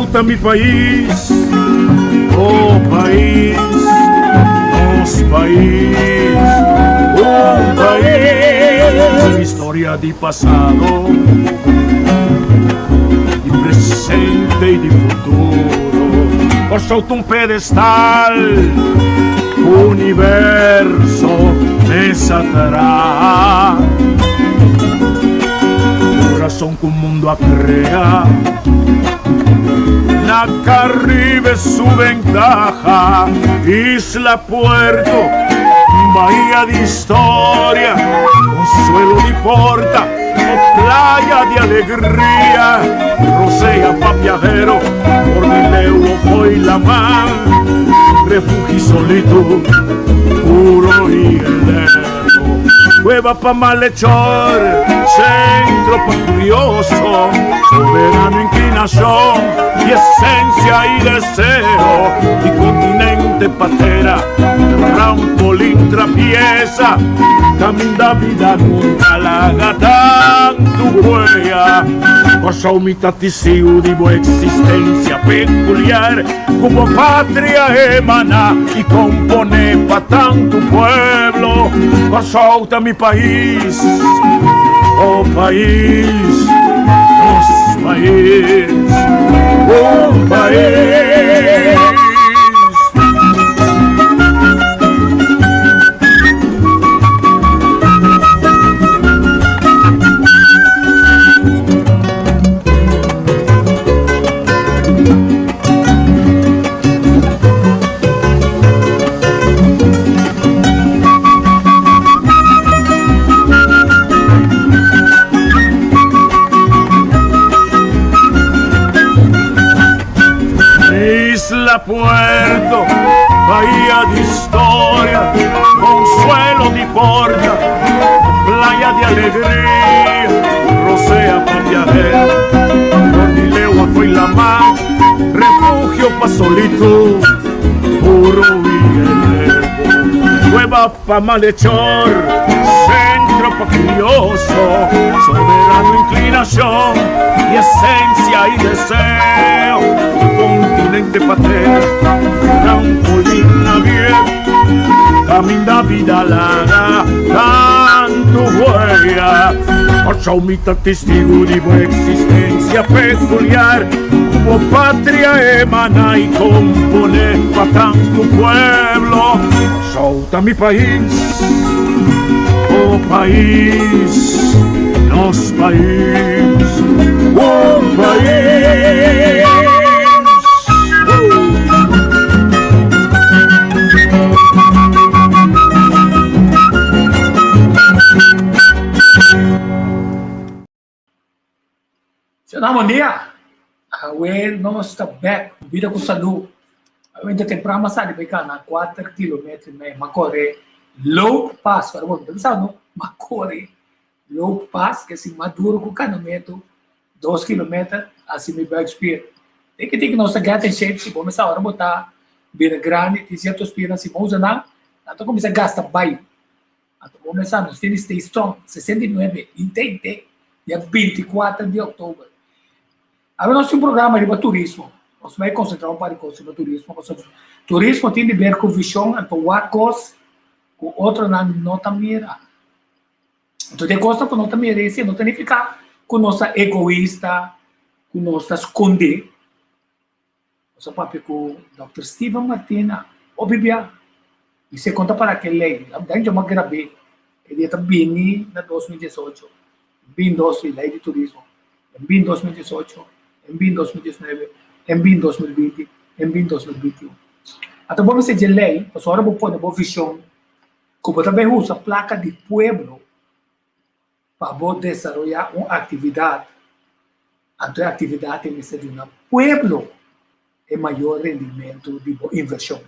solta mi país, oh país, nosso país, um país, história de passado, de presente e de futuro. Por solta um pedestal, o universo me satará. Corazón que un mundo acrea, la Caribe es su ventaja, Isla Puerto, bahía de historia, consuelo de porta, playa de alegría, rosea pa' viajero, por mi leo voy la mar, refugio solito, puro y heleno. Cueva pa' malhechor, centro pa' curioso, soberano inclinación y esencia y deseo, y continente patera, trampolín trapieza, camino da vida nunca la gata tu huella, cosa umita tisiu de boa existencia peculiar, como patria emana y compone pa' tanto pueblo, cosa mi país, oh país, nosso país, oh país. Puerto, bahía de historia, consuelo de porta, playa de alegría, rosea pa' viajero, por mi legua fue la mar, refugio pa' solito, puro y heleno, cueva pa' malhechor, centro pa' curioso, soberano inclinación y esencia y deseo, continente patera, trampolín abierto, camino da vida larga, tanto huella, por umita testigo de boa existencia peculiar, como patria emana y compone pa' tanto pueblo, solta mi país, oh país, nosso país, oh país. Bom dia, we não está back, vida com saúde. A gente tem para amassar de becar na 4 km meio Macoré, low pass, para bom, pensar no Macoré, low pass que assim maduro com canamento, 2 km assim me vai expir. Tem que nossa gata em shape, se começar a botar bira grande, tem certos piras se mousa não, então começa a gastar bem. Então começar nos tênis stay strong, 69, intente, dia 24 de outubro. Agora nós temos um programa de turismo. Nós vamos concentrar um pouco sobre turismo. Turismo tem a ver com visão, então, coisa com outra não está mira. Então, tem coisa que não está mira, isso não tem que ficar com nossa egoísta, com nossa esconder. Nosso papo com o Dr. Steven Martina, o Bíblia. E você conta para aquele lei, daí eu me gravei, ele está bem em 2018, bem 12 lei de turismo, bem 2018. Em 2019, em 2020, em 2021. Então, vamos dizer lei, a senhora vai pôr uma visão, como também usa a placa de pueblo para desenvolver uma atividade. Então, a atividade nesse de um pueblo é maior rendimento de inversão.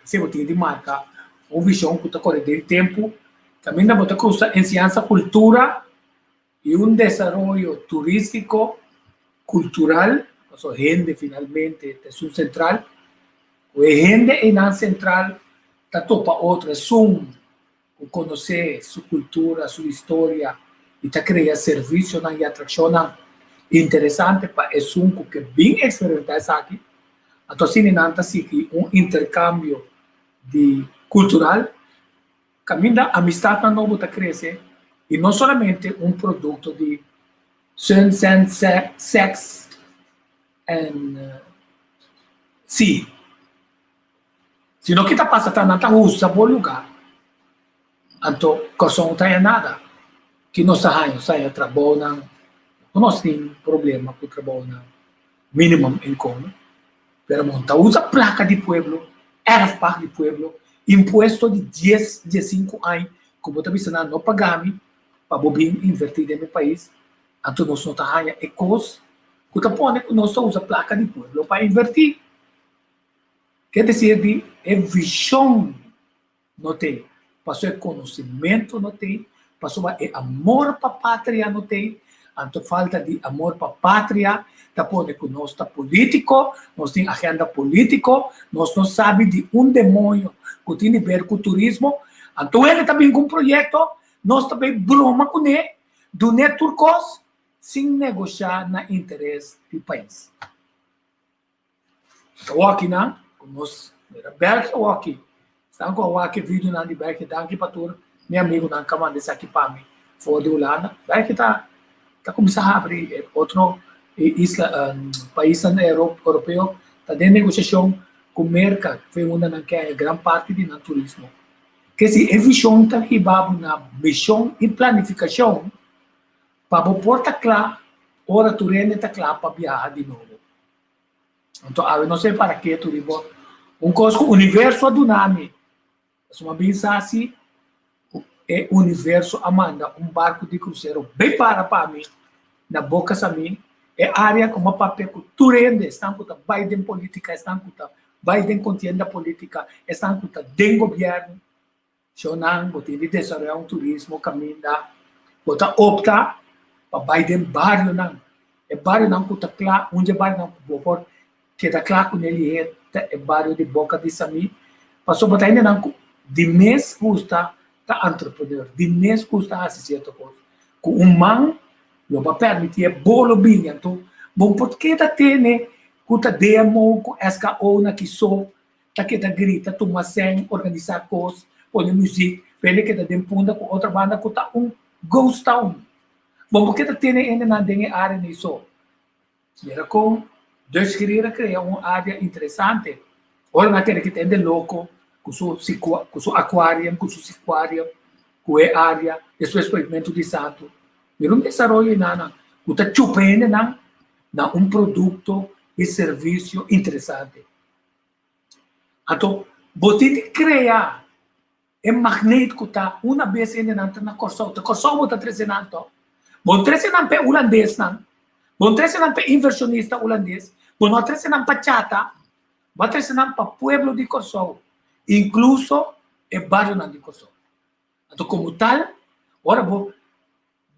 Se você tem de marcar uma visão que está correndo tempo, também você usa ensinança, cultura e desenvolvimento turístico cultural, o gente finalmente é um central, o gente é não central, está topa outra, conhecer sua cultura, sua história, e está criando serviço e atração. interessante para é um que bem experimentar isso aqui. Então, se não que intercâmbio de cultural, caminha a amistade na novo está crescer e não somente produto de sex and sim, sino que está passando na tá usa bom lugar. Então, não tem nada que nós saia trabalho não tem problema com o trabalho na minimum income, pero monta usa placa de pueblo, RFPAC de pueblo, imposto de 10, 15 anos, como está dizendo, não pagamos para bobin invertir no meu país, então nós não está é coisa que está pondo que nós usa placa de pueblo para invertir. Quer dizer, é visão não tem, passou é conhecimento não tem, passou é amor para a pátria não tem, então falta de amor para a pátria, tá pondo que nós está político, nós tem agenda político, nós não sabe de demônio que tem a ver com o turismo, então ele também com um projeto, nós também broma com ele, do turcos, sem negociar na interesse do país. Então aqui não, nós, Berk aqui, estão com aqui vídeo na de Berk, daqui para tudo, meu amigo não comanda isso aqui para mim, fora de Holanda, Berk está começando a abrir outro país europeu, está em negociação com o mercado, foi uma que é grande parte do turismo. Que se a visão está ribado na missão e planificação, para o porta claro, ora tu rende está claro para viajar de novo. Então, eu não sei para que turismo, coisa o universo do nome, se uma vez assim, é universo Amanda, barco de cruzeiro bem para mim, na boca a mim, é área como papel que tu rende, estão com a Biden política, estão com a Biden contienda política, estão com a den governo, Shonan, botin de desenvolver turismo, caminho da, bota opta para Biden barrio não, é barrio não que tá claro, onde é barrio não, por que tá claro com ele é barrio de boca de Sami, passou botar ainda não, de mês custa tá entrepreneur, de mês custa assistir a coisa, com man, não vai permitir bolo bem, então, bom porque tá tendo, com a demo, com SKO na que sou, tá que tá grita, tomar sem, organizar coisas, põe música, pele que tá dentro com outra banda que tá ghost town. Bom, porque tá tendo ainda na área nisso. Era com Deus queria criar uma área interessante. Olha na que tem de louco, com seu aquário, com a área, esse experimento de santo. Mas um desenvolvimento nana, que tá chupando na produto e serviço interessante. Então, você tem que criar é magnético tá uma vez ainda na Corsol bota trezenando bom trezenando pe holandês não bom trezenando pe inversionista holandês bom trezenando pa chata bom trezenando pa pueblo de Corsol incluso é bairro não de Corsol então como tal ora vou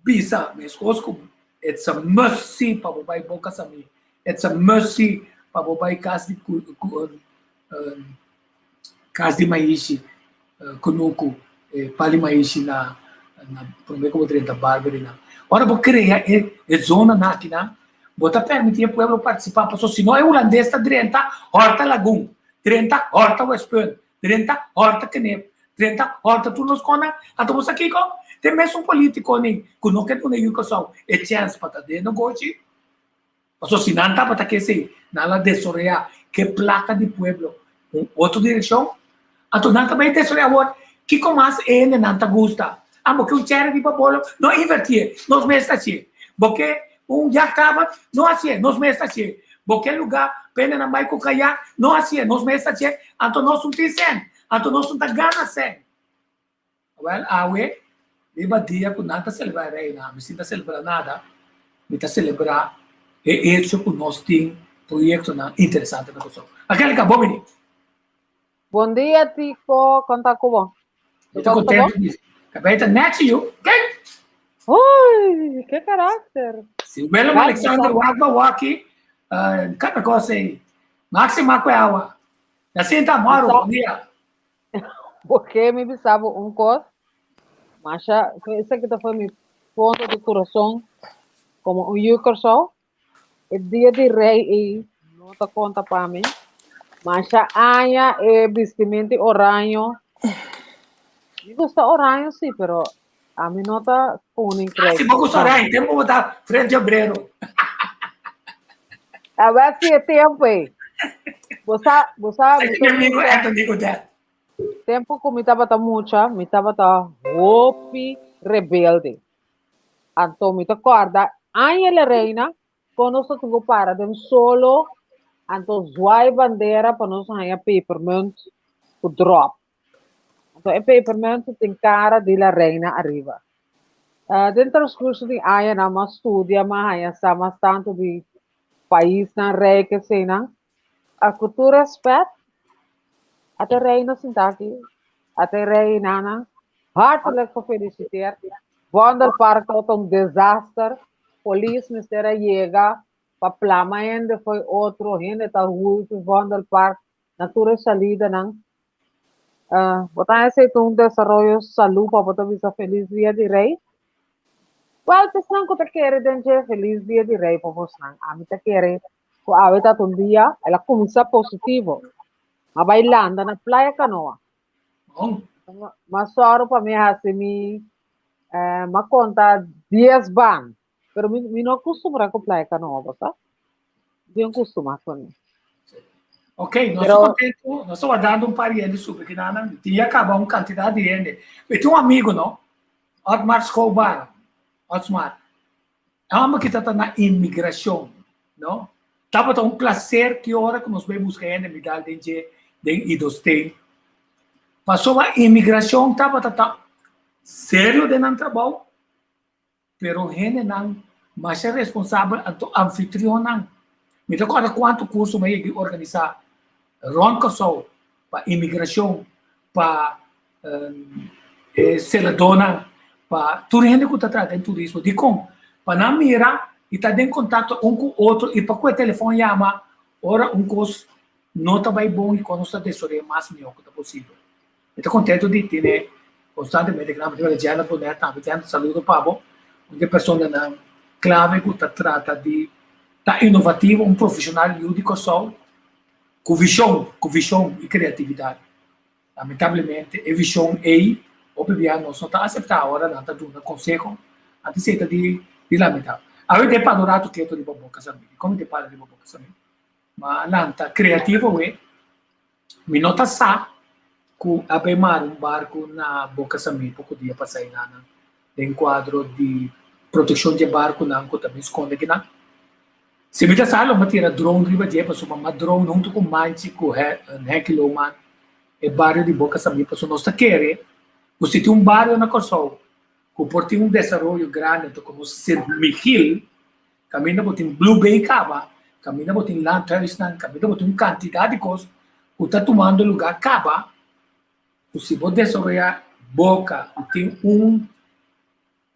bisa mescos como it's a mercy para o bai boca sami it's a mercy para o bai casa de maishi kunuku palimaishi na promete como 30 bárbaro na ora vou criar é zona na aqui na bota permitir o povo participar porque se não é holandês está 30 horta lagoon 30 horta westburn 30 horta Kenep 30 horta tu nos cona então você aqui com tem mesmo político nem que não quer nem que só é chance para ter negócio porque se não tá para que se nada de sorear que placa de pueblo outra direção então, não também tem sobre agora que como as ele não te gusta. Porque o chéri de babolo não invertia, nós mesmos assim. Porque já estava, não assim, nós mesmos assim. Porque lugar, pena na mai cucaia, não assim, nós mesmos assim. Então, nós não temos sen. Então, nós não temos gana sen. Well, awe, iba dia que não está celebrando aí, não está celebrando nada. Não está celebrando é isso que nós temos projeto interessante na pessoa. Aquele que acabou, menino. Bom dia, Tico. Conta com bom. Estou contente disso. Acabei de next you, ok? Ui, que caráter. Se o Belo Alexander Wagba aqui, cada coisa aí. Máxima com ela. Assim tá, Moro, bom dia. Porque me bisava coisa, mas esse aqui foi meu ponto de coração, como o Yukersol. o dia de rei e não te conta para mim. Mas a Anya é vestimento oranho. Me gusta oranho, sim, pero a mim não está com Se vou gostar, então vou botar frente de obreiro. A ver se é tempo aí. Você, Meu amigo Anthony Godet. tempo que me estava muito, me estava roupa rebelde. Então, me acorda, Anya reina, quando você tem para de solo, então, zoai bandeira para nós ganhar peppermint, o drop. Então, é peppermint tem cara de la reina arriba. Dentro do curso de Aya, na mas estudia, mas sama tanto de país na rei que sei, não? A cultura respeito, até reina sintaki, até reina, não? Hartelijk gefeliciteerd. Wandelpark tot um desastre. Polícia ministério chega para plama ainda foi outro ainda tá ruim Wandelpark. Natura salida não. Botar esse um desenvolvimento saúde para botar visa feliz dia de rei. Well, pessoal que te quer dentro feliz dia de rei para você. A mim te quer que a vida um dia ela começa positivo. A bailando na praia canoa. Bom, Mas só para mim assim me conta 10 ban. Pero mi não costuma com praia canoa, tá? Não costuma com isso. ok, nós Pero- estamos contentes, nós estamos dando um pariente super que nada, tinha acabar uma quantidade de gente. Eu tenho um amigo, não? Otmar Escobar. Otmar. É uma que está na imigração, não? Estava um prazer que hora que nós vemos gente, me dá de idos tem. Passou a imigração, estava sério de não trabalho, pero gente não, mas é responsável do anfitrião não. Me recorda quanto curso meio de organizar Ron Kosovo para imigração, para Celadona, para tudo gente que está tratando turismo, de como, para não mirar e estar em contato um com o outro e para que o telefone chama, ora curso não está bem bom e quando está tesouro mais melhor que possível. Estou contente de ter constantemente que na verdade na bonita, na saúde para onde a pessoa não clave que trata de tá inovativo, um profissional de Kosovo com visão e criatividade. Lamentavelmente, a visão aí, o PBA não está aceitando agora, não está dando conselho, a aceita de lamentável. A gente para adorar o que de boca também, como te para de boca também. Mas não está criativo, me nota sa que abemar um barco na boca também, pouco dia para sair lá, tem quadro de proteção de barco, não, que também esconde aqui, não. Se me salo, me tira drone riba dia para suma drone junto com manche com kiloman e bairro de boca também para nós tá querer. Você tem bairro na Kosovo, que por ter desenvolvimento grande, como Sirmihil, caminha por tem Blue Bay Caba, caminha por tem Land Terrace, caminha por tem quantidade de coisas, que está tomando lugar Caba, se você desenvolver boca, tem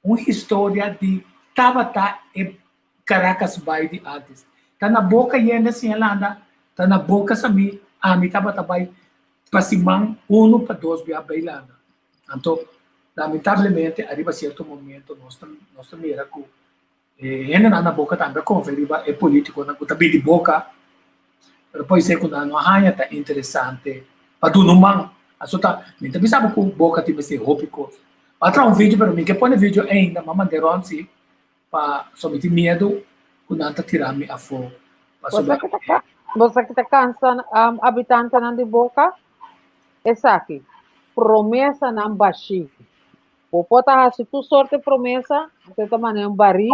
uma história de Tabata e Caracas Bay de antes. Tá na boca yenda assim ela tá na boca sami ami taba tabay pasimang 1 para 2 via bailando. Então, lamentavelmente, arriba certo momento nós mira que yenda na boca também conferiva é político na tabi de boca. Pero poi se quando não hanya tá interessante para do numang asota minta bisa ko boca tipo se hópico. Atra vídeo pero me que põe vídeo ainda mamanderon si para somente medo quando anda tirami a fogo. Você que está cansando, habitante não de boca, essa aqui, promessa não baixi. O pota se tu sorte promessa, você tá maneira um barri,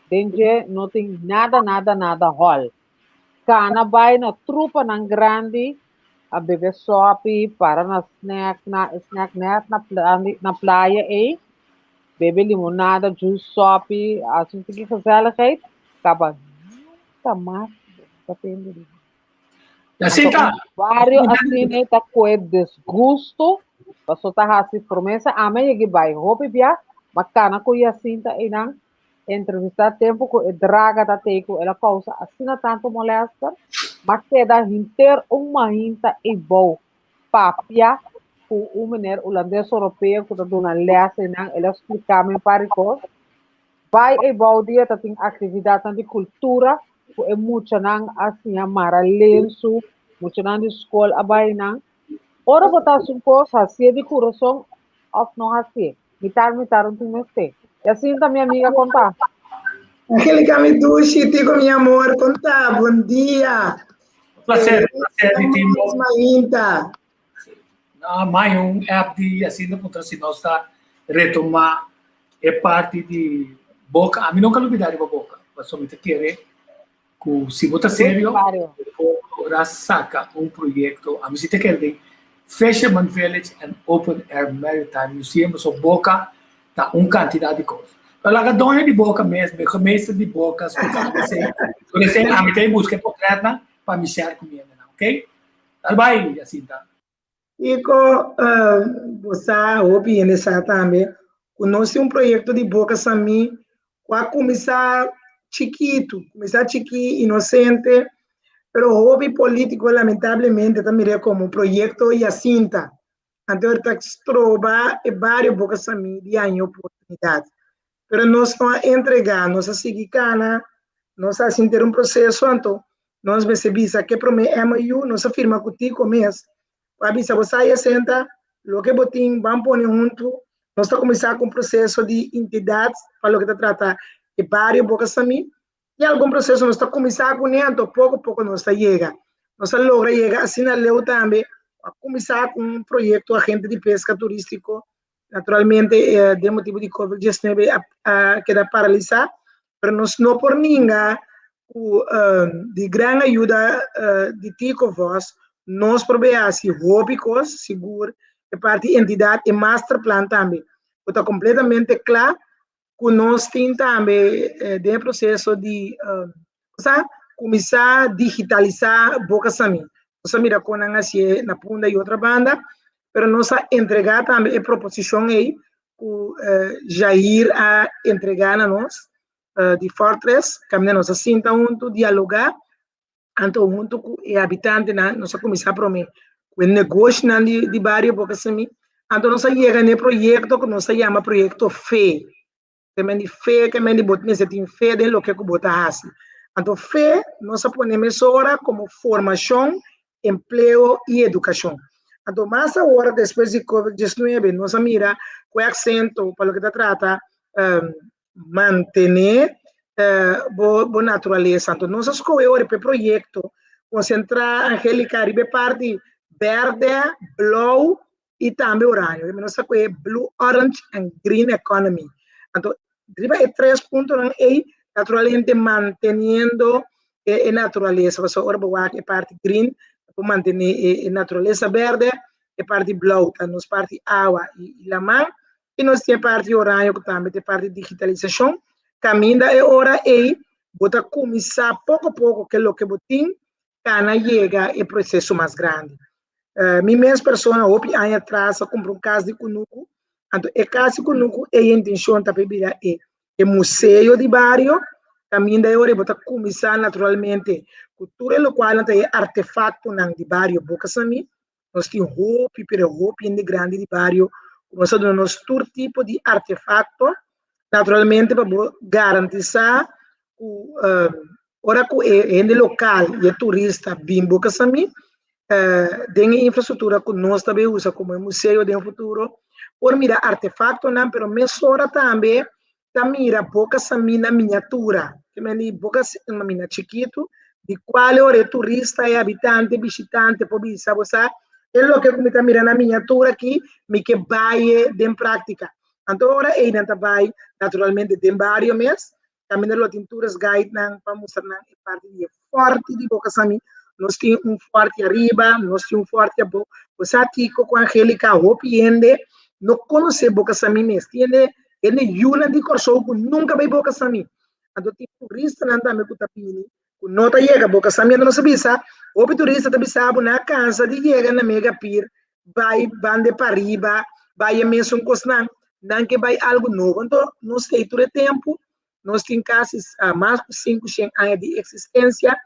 dentro não tem nada hall. Cana vai na trupa não grande, a beber sope, para na snack na praia aí. Bebe limonada, juice, sope, assim que gezelligheid, acaba nunca mais depende. Assim tá. Vários assim tá com desgosto, passou tá assim promessa, amanhã que vai, roupa bia, bacana com assim tá inang entrevistar tempo com draga tá teco, ela causa assim tanto molesta, mas queda inter uma hinta e bom, papia o mulher holandês europeu que está dando lessa não ela explicar me para vai e bom dia tá tem atividade de cultura é muito nang assim a mara lenço, muito nang de escola abai nang. Ora botar supor assim de coração of não assim. Mitar um time este. E assim tá minha amiga contar. Angélica Meducci, Tico, mi amor, conta, bom dia. Prazer de ter Estamos mainta. mais um app de assim da contra se nós está retomar é parte de boca. A mim nunca novidade para boca. Mas somente querer que se botar sério, ora saca um projeto. A mim se te quer de Fisherman Village and Open Air Maritime Museum. So boca tá quantidade de coisas. Talaga dona de boca mesmo, começa de boca, escutar você. Por exemplo, a mim tem busca concreta para me share comigo, ok? Vai, assim tá. Tico, você ouve nessa também. Conosco um projeto de boca sami, para começar chiquito, inocente, pero hobby político, lamentavelmente, também é como projeto Jacinta. Então, está trova vários bocas sami de ano oportunidade. Pero nós não entregar, nós seguir cana, nós assim ter um processo, então, nós recebemos que promete MOU, nós afirma que o mês, avisa você aí senta, o que botim, vamos pôr junto, nós estamos começando com um processo de entidades, para o que está tratando, de vários bocas também, e algum processo nós estamos começando com então, pouco a pouco nós chega, nós logra chegar, assim na lei também, a começar com um projeto agente de pesca turístico, naturalmente, de motivo de Covid-19, queda paralisado, mas nós não por ninguém, de grande ajuda de Tico Voz, nós proveemos hobbycos, seguro, de parte entidade e master plan também. Está completamente claro que nós temos também de processo de começar a digitalizar boca sami. Nós mira com na punta e outra banda, pero nós entregar também a proposição aí, Jair a entregar a nós, de Fortress, caminhando nós assim, junto, dialogar, então, junto com o habitante, nós começar a prometer, o negócio de bairro, porque assim, então nós chegamos no projeto que nós chamamos projeto FE, também de FE, que também de botar nesse tem FE, de lo que botar assim. Então, FE, nós ponemos agora como formação, emprego e educação. Então, mais agora, depois de Covid-19, nós mira com acento para o que está trata, manter boa natureza. Então, nós escolhemos o projeto, concentrar Angélica Caribe parte verde, blue e também orange. Nós escolhemos blue, orange and green economy. Então, driba 3 pontos aí, naturalmente mantendo a natureza. Você ora a parte green, para manter a natureza verde, a parte blue, nós parte água e lamã, e nós temos a parte orange, que também tem parte digitalização. Caminha é hora aí, bota começar pouco a pouco, que é o que botim, cana chega o processo mais grande. Minha mesma pessoa, hoje, ano atrás, comprou um caso de Cunuco, então, o caso de Cunuco, a intenção para virar é museu de bairro, caminha é hora, bota começar naturalmente, cultura local, tem artefato de bairro, boca sami, nós temos roupa, pero roupa de grande de bairro, nós temos todo tipo de artefato, naturalmente para garantizar ora que é local e é turista bem boca sami tem infraestrutura que nós também usa como museu de futuro por mirar artefato não, pero mesora também tá mira boca sami na miniatura que me boca na mina chiquito de qual é turista e habitante visitante por bisa você é o que como tá mira na miniatura aqui me que vai de prática. Então, agora, ainda vai, naturalmente, tem vários meses, também as tinturas guide para mostrar a parte de forte de boca sami. Nós temos um forte arriba, nós temos um forte abaixo. Você aqui com a Angélica, não conhece boca sami mesmo. Tem Yula de Corso, que nunca vai boca sami. Então, tem turista também que está pedindo, que não está chegando a boca sami, não se bisa. O turista também sabe, na casa de chegar na mega pir, vai, bande para arriba, vai mesmo com os não que vai algo novo. Então, nós temos todo o tempo, nós temos casos há mais de 5 anos de existência,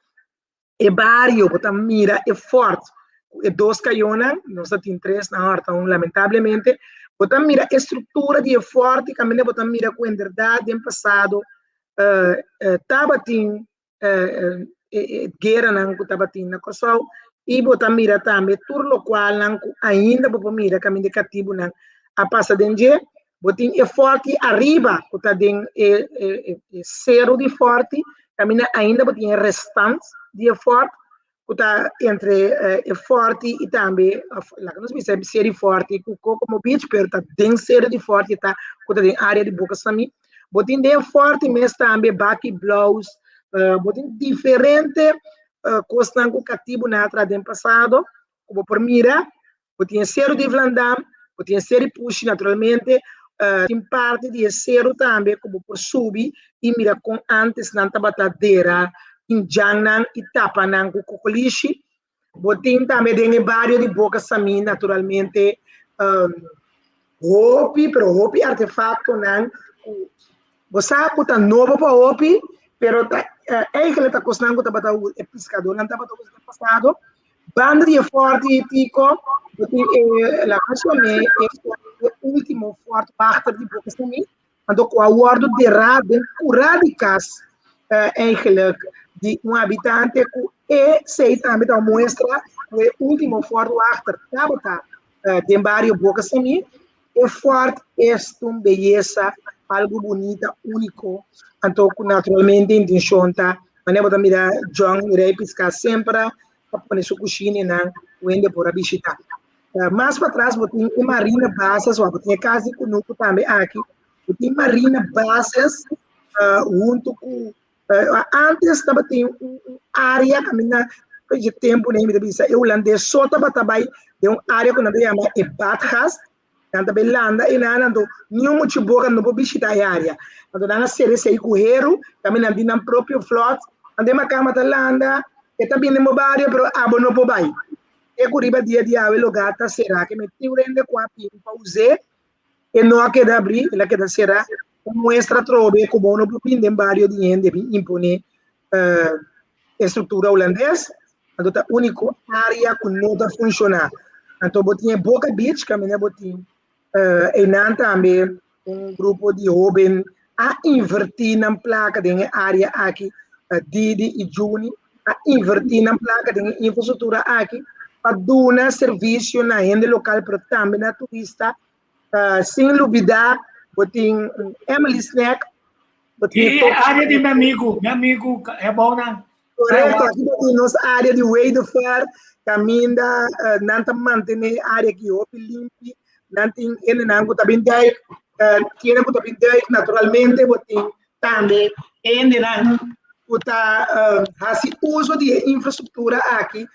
e vários, mira, é forte. E 2 caionas, nós temos 3 na horta, lamentavelmente, mira, a estrutura de forte, também mira com a verdade, em passado, estava guerra não que tava tendo na Kosovo e botar mira também tudo lo qual não ainda por mira caminho de cativo não a passa dentro botin é forte arriba que tá den zero de forte caminha ainda botin restante de forte que tá entre forte e também lá que nós pensamos ser forte como beach pero tá den zero de forte tá que tá den área de boca sami botin de forte mas também back blows botin diferente coisas que cativo na atrás do passado como por mira botin zero de Vlandam botin zero de push naturalmente tem parte de zero também como por subir e mira com antes na batadeira em Jangnan e Tapanang com Kokolishi botin também tem vários de boca sami naturalmente hopi pero hopi artefato não você tá novo para hopi pero é que ele tá costando tá bata o pescador não tá bata o passado banda de forte tico la canción é o último forte parte de boca também ando com o acordo de radicas eigenlijk de habitante e sei também da mostra o último forte achter tá de vários bocas também é forte é uma beleza algo bonita único então naturalmente intenção tá mas eu mira John irei pescar sempre para sua cozinha na onde por visitar mais para trás botem marina bases ou botem casa conosco também aqui botem marina bases junto com antes estava tem área caminha de tempo nem me bisa eu landei só estava também de área que nós chamamos de Bathas tanto belanda e nada do nenhum muito boa não pode visitar a área quando nós seres aí correram também na dinam próprio flot ande uma cama da landa e também no bairro pero abo não pode vai e curiba dia dia o logata será que me tiurende com a pin pause e não queda abrir ela queda será mostra trove como não pode em bairro de gente impone estrutura holandesa então tá único área que não tá funcionar então botinha Boca Beach caminha botinha e não também grupo de jovens a invertir na placa de área aqui Didi e Juni a invertir na placa de infraestrutura aqui para dar serviço na renda local para também na turista sem dúvida botin Emily Snack e a área de meu amigo é bom não correto aqui botin nossa área de way do fair caminha não tá mantendo a área que open limpa não tem ele não também daí tiene que também naturalmente botin também ele não faz uso de infraestrutura aqui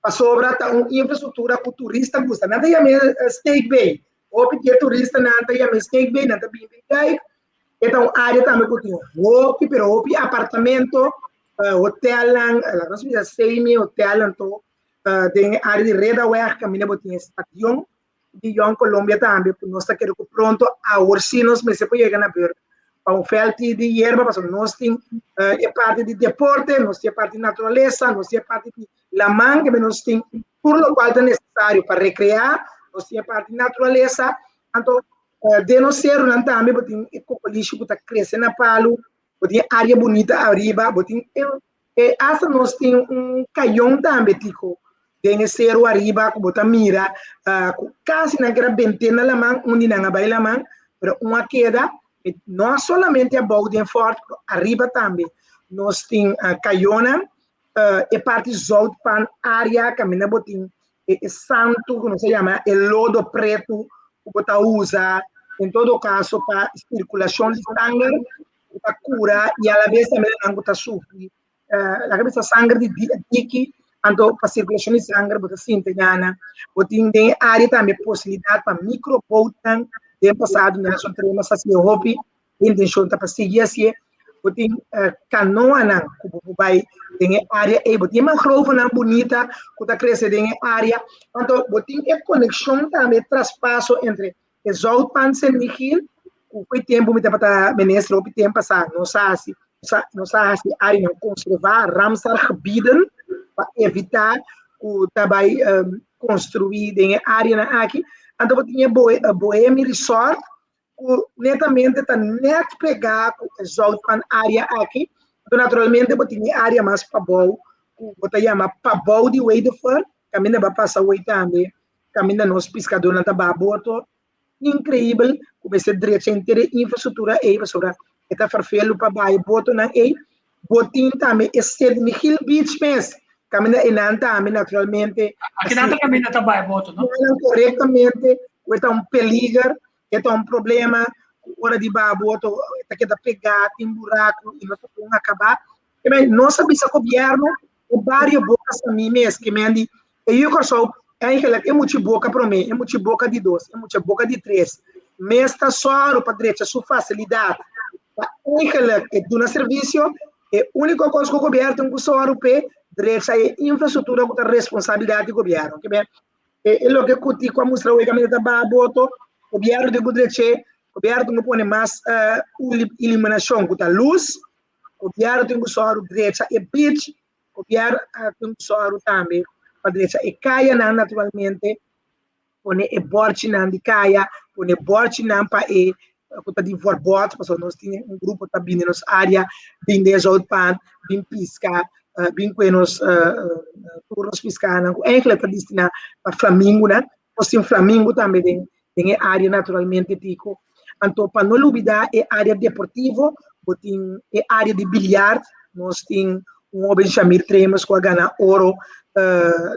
para sobrar uma infraestrutura para o turista gosta não tem a Snake Bay ou porque turista não tem a Snake Bay não tem bem então área também continua hopi pero hopi apartamento hotel lá nós vimos semi hotel então tem área de Redaware caminha botin estação de Colômbia também nós está querendo pronto a ursinos mas se pode chegar na ver para felt de erva para nós tem parte de deporte nós tem parte de natureza nós tem parte de la manga que nós tem por lo qual é necessário para recrear nós tem parte de natureza então de nós ser não também botin ecopolixo que está crescendo na Palu botin área bonita arriba botin hasta nós tem canhão também tico tem zero arriba que bota mira quase naquela ventana la mão onde não vai la mão pero uma queda não somente a Bowden Fort, arriba também nós tem Caiona e parte Zoutpan área caminha botin santo que não se chama lodo preto que bota usa em todo caso para circulação de sangue para cura e a la vez também não bota sofrer a cabeça sangue de dique então para circulação de sangue bota sintegana botin tem área também possibilidade para microbotan tem passado na nossa trema sacia hopi intenção tá para seguir assim botin canoa na que vai tem área e botin mangrove na bonita que tá crescendo em área então botin é conexão também traspasso entre Zoutpan San Miguel o tempo me tá ministro o tempo passado não sabe se área não conservar Ramsar gebieden para evitar o trabalho construir em área aqui então tinha Bohemia Resort netamente está net pegar o Zoutpan área aqui Então, naturalmente, eu tinha área mais para bom, eu chama para bom de Weidefort, caminha para passar o também, caminha nos pescadores na tababoto, incrível, comecei a direita inteira infraestrutura aí, sobre esta farfelo para baixo, boto na aí, botin também, esse de Hill Beach mesmo, caminha e não também, naturalmente. Aqui não também não está boto, não? Corretamente, está um peligro, está um problema, hora de baboto, está que pegar, tem buraco, e não vamos acabar. Mas não sabia se o governo, o vários bocas a mim mesmo, que me diz, e eu sou, é muito boca para mim, é muito boca de dois, é muito boca de três. Mas está só para direita, sua facilidade. É do nosso serviço, é a única coisa que o governo tem que só para direita é infraestrutura com a responsabilidade do governo. É o que eu curti com a mostra o caminho da baboto, o governo de direita, o governo não põe mais iluminação com a luz, o governo tem que só direita é beach, o governo tem que só também para direita é caia naturalmente, põe é borte na de caia, põe borte na para é quando de vorbot, porque nós tínhamos grupo também nas áreas bem desolpan, bem pisca, bem que nos turnos piscando, é que para destinar para Flamingo, né? Nós temos Flamingo também tem área naturalmente tico. Então para não olvidar é área deportivo, tem é área de bilhar, nós temos Benjamin Tremos com a ganhar ouro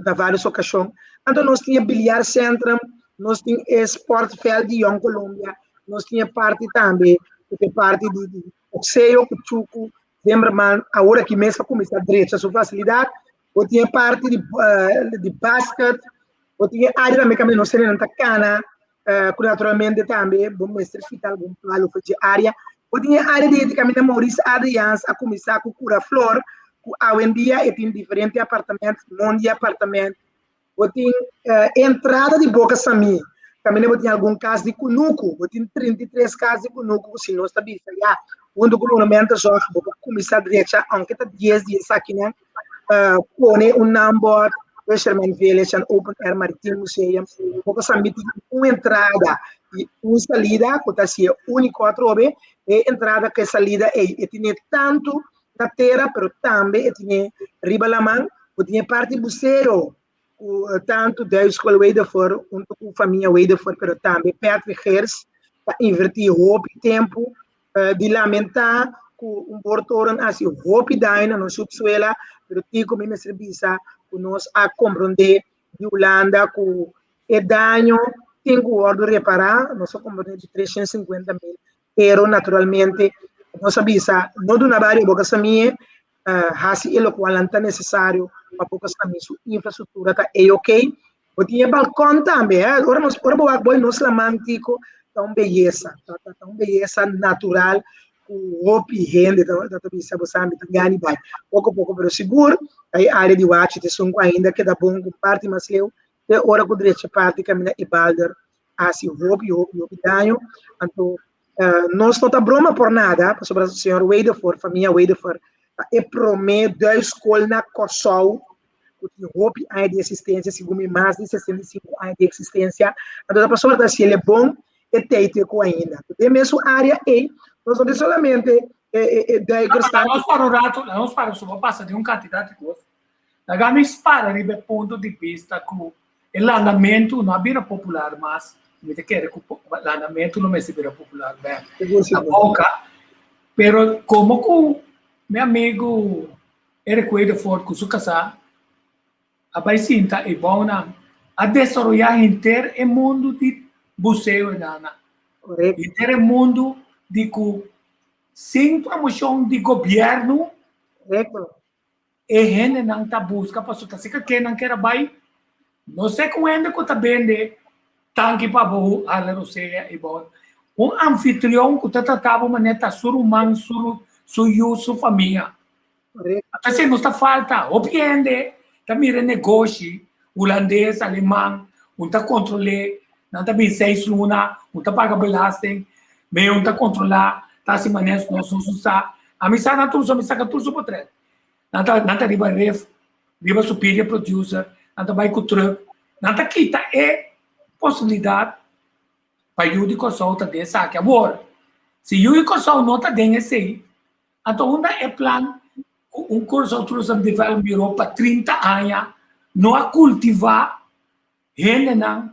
da várias ocasiões. Então nós tínhamos bilhar centro, nós tínhamos Sportfeld de Young Colômbia, nós tínhamos parte também, parte de boxeo, chuco, lembra-me, agora que mesmo começa a direita, a sua facilidade, eu tinha parte de basquete, eu tinha área também que não sei na cana, que naturalmente também, bom mestre hospital, bom plano, foi de área, eu tinha área de caminho Maurício Adrians, a começar com cura flor, hoje em dia eu tenho diferentes apartamentos, monte de apartamentos, eu tinha entrada de Boca Sami, também eu tinha algum caso de Cunuco, eu tinha 33 casos de Cunuco, se não está bem, onde o monumento só vou começar a direita, aunque está 10 dias aqui, né? Põe number, Sherman Village, and Open Air Maritime Museum, Boca Sami tem uma entrada e uma saída, que está único a trobe, e entrada que salida e tinha tanto na terra, pero também tinha riba la mão, tinha parte buceiro, tanto da escola Weidefort, junto com a família Weidefort, pero também Patrick Hers, para invertir roupa e tempo, de lamentar com um portador assim, roupa e daina no subsuelo, pero tico mesmo serviço, que nós a compreender de Holanda, com o dano, tem que o reparar, nós a compreender de 350 mil euros, naturalmente, nós sabemos, não do Navarro, boca samia, assim, é o qual é necessário, para boca samia, sua infraestrutura está ok. Eu tinha balcão também, agora nós nos lamántico, está uma beleza, está uma beleza natural, com roupa e renda, está ganhando bem. Pouco a pouco, pero seguro, aí a área de watch, tem som ainda, que dá bom, com parte, mas eu, de hora com direita parte, caminha e balder, assim, roupa e danho, então, nós não está broma por nada, sobre o senhor Weidefort, família Weidefort, é prometo da escola na Kosovo, que roupa de assistência, segundo mais de 65 anos de existência, então a pessoa está se ele é bom, é técnico ainda. Tem mesmo área E, nós não solamente nós para só passa de quantidade de coisas. Nós para de ponto de vista que o andamento não é popular, mas me quer que o andamento não é popular, né? Na boca, pero como que meu amigo Eric Weidefort com sua casa, a Baicinta é bom a desenvolver inteiro o mundo de buceo nana, inteiro o mundo de sem promoção de governo, e gente não está busca para sua casa que não quer vai, não sei como ainda que está vende tanque para boa a Roseia é bom, anfitrião que está tratando de maneira surumang sua família, até se não está falta, obviamente também renegócio, holandês, alemão, está controle, não está bem 6 luna, não está paga belasting, meio está controlar, está se maneira nós usar, a missa não tudo, a missa que tudo por trás, não está riba ref, riba superior producer, não está vai com truck, não está quita é possibilidade para o de solta dessa aqui agora, se o de não está dentro esse, então onde é plano um curso de desenvolvimento Bureau para 30 anos, não a cultivar, gente não,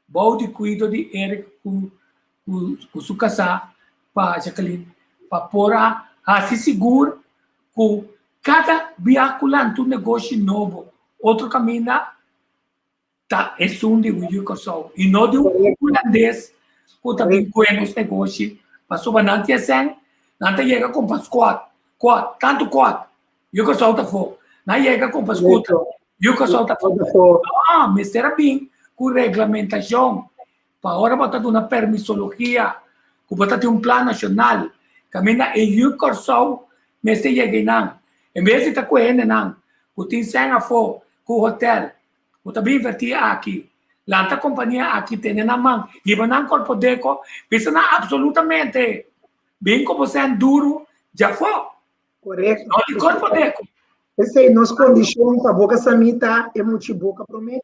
bom de cuido de Eric com sua casa, para Jacqueline, para pôr a se seguro que cada biaculante um negócio novo, outro caminho, tá, é um de Wilcoxon, e não de um holandês, que também conhece os negócios, para sobrante assim, não chega com as tanto quatro, Wilcoxon tá fora, não chega com as quatro, Wilcoxon tá fora. Ah, mas era bem, com regulamentação, para agora botar uma permissologia, que botar um plano nacional, caminha e Wilcoxon, mas chega não, em vez de estar correndo não, que tem senha fora, com o hotel, eu também inverti aqui. Lá a companhia aqui tem na mão. E não corpo deco, pensa absolutamente. Bem como você é duro, já foi. Correto. Não de corpo deco. Essa é nossa condição para a boca samita, é muito boca para mim,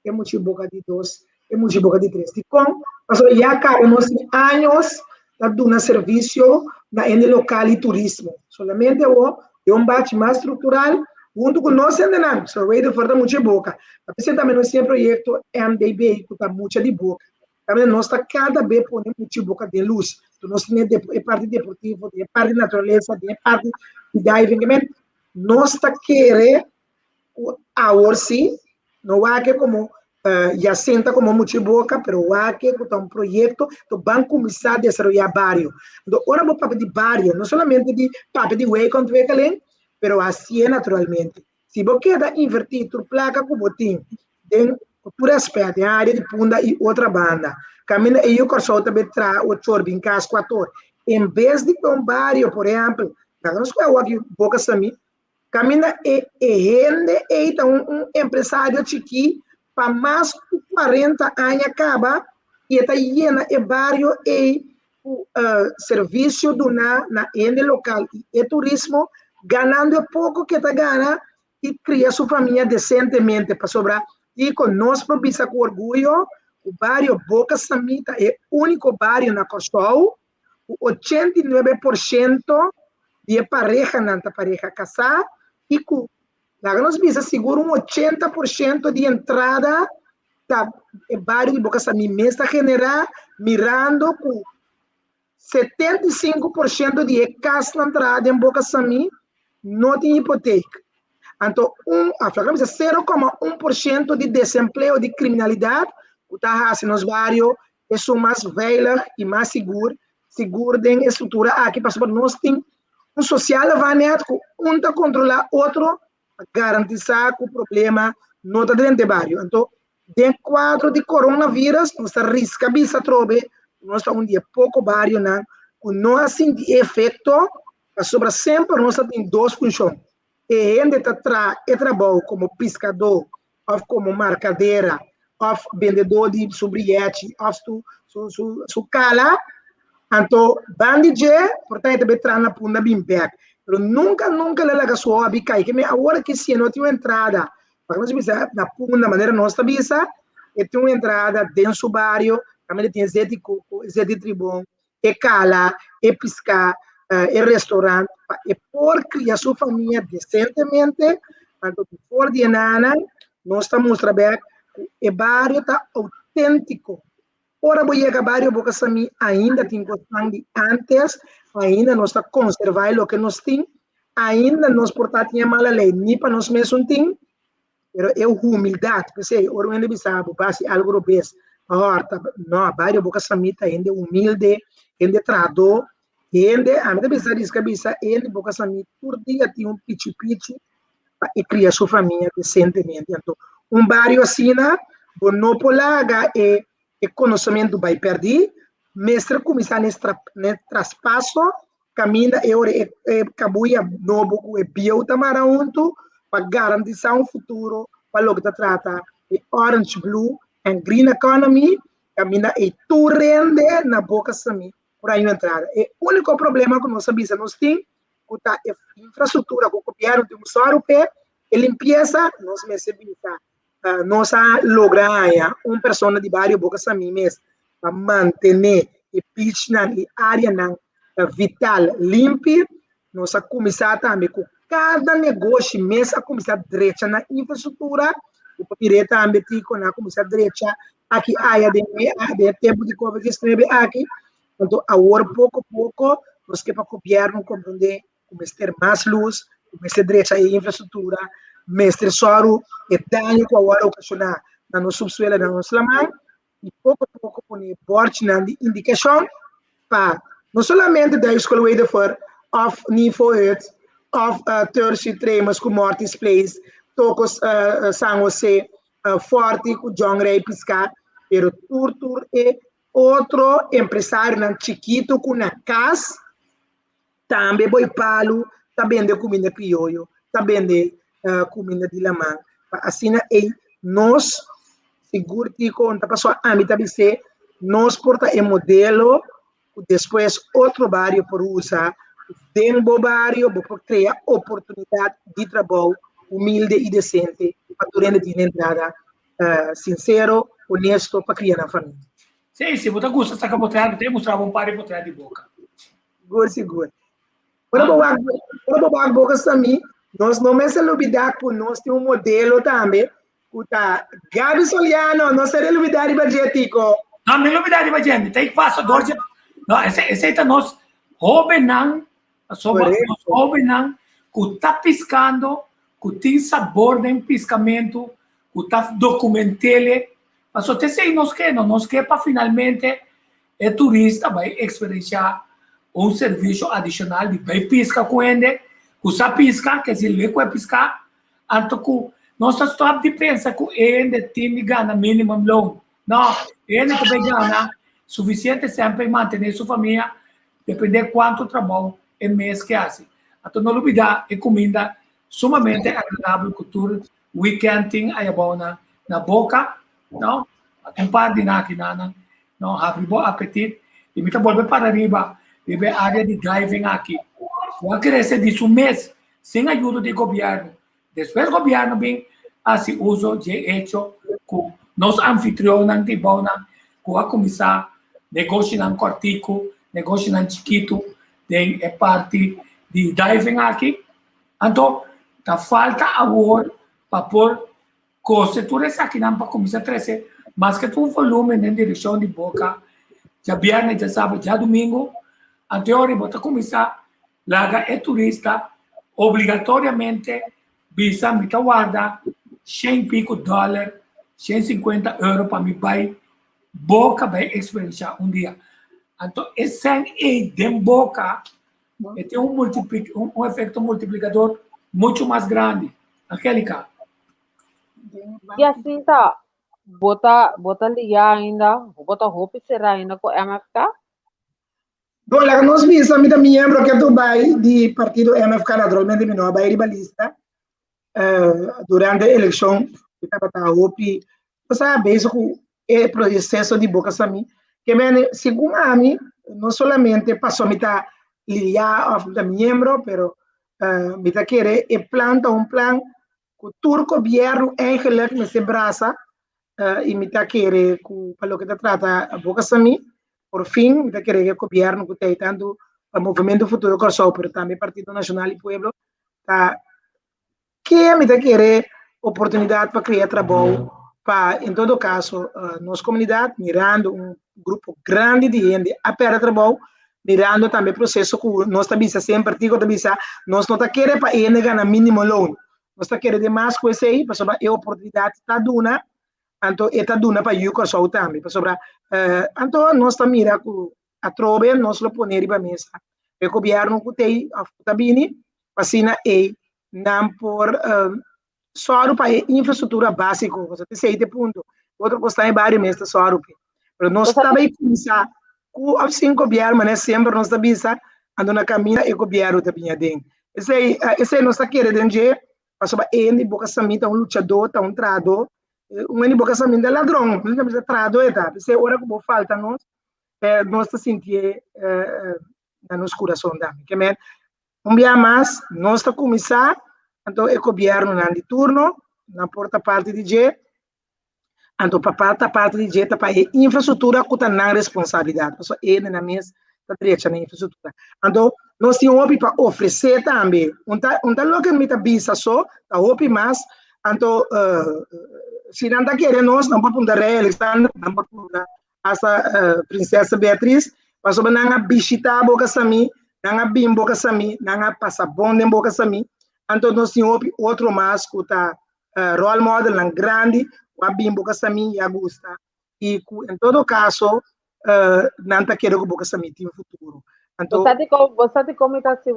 é muito boca de 2, é muito boca de 3. E como, mas já acabamos anos dando serviço na local e turismo. Solamente eu bate mais estrutural, junto com nós ainda só vai de forma muito boca. Apresentamos esse projeto MDB que está muito de boca. Também nós está cada vez pondo muito boca de luz. Então nós temos a parte deportiva, a parte de natureza, a parte de diving. Nós está querendo agora sim, não é que como já senta como muito boca, pero é que está um projeto que vão começar a desenvolver vários. Então agora vou papo de vários, não somente de papo de way contra way, pero assim é naturalmente. Se você quer invertir tua placa como tem, por aspecto, em área de punda e outra banda, caminha e o corso também traz o chorbo em casa 4 em vez de um barrio, por exemplo, nós vamos aqui boca sami, caminha e rende e empresário chiqui para mais de 40 anos acaba e está llena e barrio e serviço do na local e turismo ganhando pouco que está ganhando e cria sua família decentemente para sobrar. E com nós, propisa com orgulho, o bairro Boca Samita é o único bairro na Costol, 89% de pareja na pareja casar e com nós bisa seguro 80% de entrada da bairro de Boca Samita, está generar mirando com 75% de casa na entrada em Boca Samita não tem hipoteca. Então, a 0,1% de desemprego, de criminalidade, o que nos vários é mais velho e mais seguro tem estrutura aqui para nós tem social vaneado que um está controlar outro para garantir que o problema não está dentro do bairro. Então, dentro do quadro de coronavírus, nós arrisca bisa trobe, nós está um dia pouco bairro não assim de efeito, sobre sempre nós tem 2 funções. E ainda trabalho como pescador, ou como marcadeira, ou vendedor de sobriete, ou su cala, então, bandije, portanto, betrar na punda bimpec. Mas nunca ela sua abicai, que agora que se não tem uma entrada, para nós pensar na punda, maneira nossa bisa, e tem uma entrada dentro do bairro, também tem zé de coco, zé de tribom, e cala, e pescar, e restaurante, e por criar sua família decentemente, então, por de nana, nós estamos trabalhando, o bairro está autêntico. Ora, vou chegar bairro Boca Sami, ainda tem questão de antes, ainda nós está conservando o que nós temos, ainda nós portar tinha mala lei, nem para nós mesmos tem, mas é humildade, porque ora ainda bisabo, passe algo bes, horta, não, bairro Boca Sami ainda humilde, ainda trador, ainda, a minha bisa diz que bisa, ainda Boca Sami, por dia tem pichi e cria sua família decentemente. Então, bairro assim, não polaga e conhecimento vai perder, mestre começar nesse traspasso, caminha e cabuia novo e bio tamarunto para garantir um futuro para o que trata de orange blue and green economy, caminha e tu rende na Boca Sami por aí entrar. O único problema que nós sabemos nós tem a infraestrutura que o governo tem só europeu e limpeza nós recebemos. Nós logramos uma pessoa de bairro Boca Sami para manter a piscina e área vital limpa. Nós começamos também com cada negócio mesmo a começar direita na infraestrutura, o papel também tico na começar direita aqui área de tempo de cover que escreve aqui, então agora pouco a pouco nós que para o governo compreender começar ter mais luz, começar direita a infraestrutura, mestre soro e dano que agora ocasionar na nossa subsuelo na nossa mão e pouco a pouco põe board na indicação para não somente da escola way for of nível 8 of terceiro tremas com Mortis Place, tocos San José, forte com John Ray Piscar, pero Turtur é outro empresário na chiquito com na casa, também boi palo, também de comida criollo, também de comida de lamang. Assim é nós seguro que conta passou a mim também se nós porta é modelo, depois outro barrio por usar dentro do barrio para criar oportunidade de trabalho humilde e decente para durante a entrada sincero, honesto para criar na família. Sim, se você gosta dessa capoteada, tem mostrar um par de boteada de boca. Seguro. Para a boca também, nós não me olvidar que nós temos um modelo também, que tá Gabi Soliano, não se olvidar de budgetico. Não me olvidar de budget, tem que passar dois. Não, esse é nós jovem que está piscando, que tem sabor de piscamento, que está documentando. Mas até se nós quer para finalmente o turista vai experienciar serviço adicional de vai piscar com ele, que sabe piscar, que se ele vai piscar, então que nós estamos de pensar que ele tem que ganhar minimum loan. Não, ele também ganha suficiente sempre manter sua família, depender quanto trabalho é mês que faz. Então, não olvidar, é comida sumamente agradável, cultura, weekending, aí na boca, não? Um par de naquinana, não? Abre bom apetite, e me volver para arriba, viver área de driving aqui. Vai crescer disso mês, sem ajuda do governo. Depois o governo vem a se uso de hecho, com nós anfitriones de bona, com a começar negócio em cortico, negócio em chiquito, tem parte de driving aqui. Então, tá falta agora para pôr coisas aqui não para começar a crescer, mas que tu volume na direção de boca, já viernes, já sábado, já domingo, anterior, bota começar, larga é turista, obrigatoriamente, visa me guarda, $100 e 150 euros para me vai, boca vai experienciar dia. Então, esse é de boca, tem um efeito multiplicador muito mais grande. Angélica. E assim tá, bota ligar ainda, bota roupa será ainda com MFK? Bom, lá nós vimos a minha membro que tu vai de partido MFK naturalmente me não vai ribalista durante a eleição que estava a roupa, você sabe isso é processo de boca também que bem segundo a mim não somente passou me tá ligar a membro, pero me tá querer e planta plan que o turco governo eigenlijk me se braça e me tá querer que para o que trata a boca também por fim, me tá querer que o governo que tem tanto o movimento futuro corso, pero também Partido Nacional e Pueblo tá que me tá querer oportunidade para criar trabalho para, em todo caso, nossa comunidade, mirando grupo grande de gente a perder trabalho, mirando também o processo que nós também sempre digo também nós não tá querendo para ele ganhar mínimo loan, nós tá querendo mais coisa aí, para sobre a oportunidade tá duna, então está duna para o corso também, para sobre então nós tá mira a trove nós lo poner para mesa, o governo que tem a tabini, vacina e não por só para infraestrutura básica, você tem 7 pontos, outro custa em vários meses só pero nós também pensar que assim governo mas sempre nós também ando na caminha e governo também tem esse nós tá querendo dizer para ele boca samita lutador tá trado ele boca samita ladrão ele também trado esse hora que falta nós tá sentir na nosso coração também que men dia mais nós tá começar então o governo na de turno na porta parte de G então para parte de G para infraestrutura que tá na responsabilidade só ele na mês da direita na infraestrutura. Então, nós temos para oferecer também. Lo que me bisa só, tá opi mais. Então, se não está querendo nós, não pode punta Alexandre, não pode punta essa princesa Beatriz, mas sobre não visita a boca sami, não bim boca sami, não passa bom em boca sami. Então, nós temos outro mais que tá role model não grande, o bim boca sami e agusta. E em todo caso, não está querendo que boca sami tenha futuro. Então, você te comenta se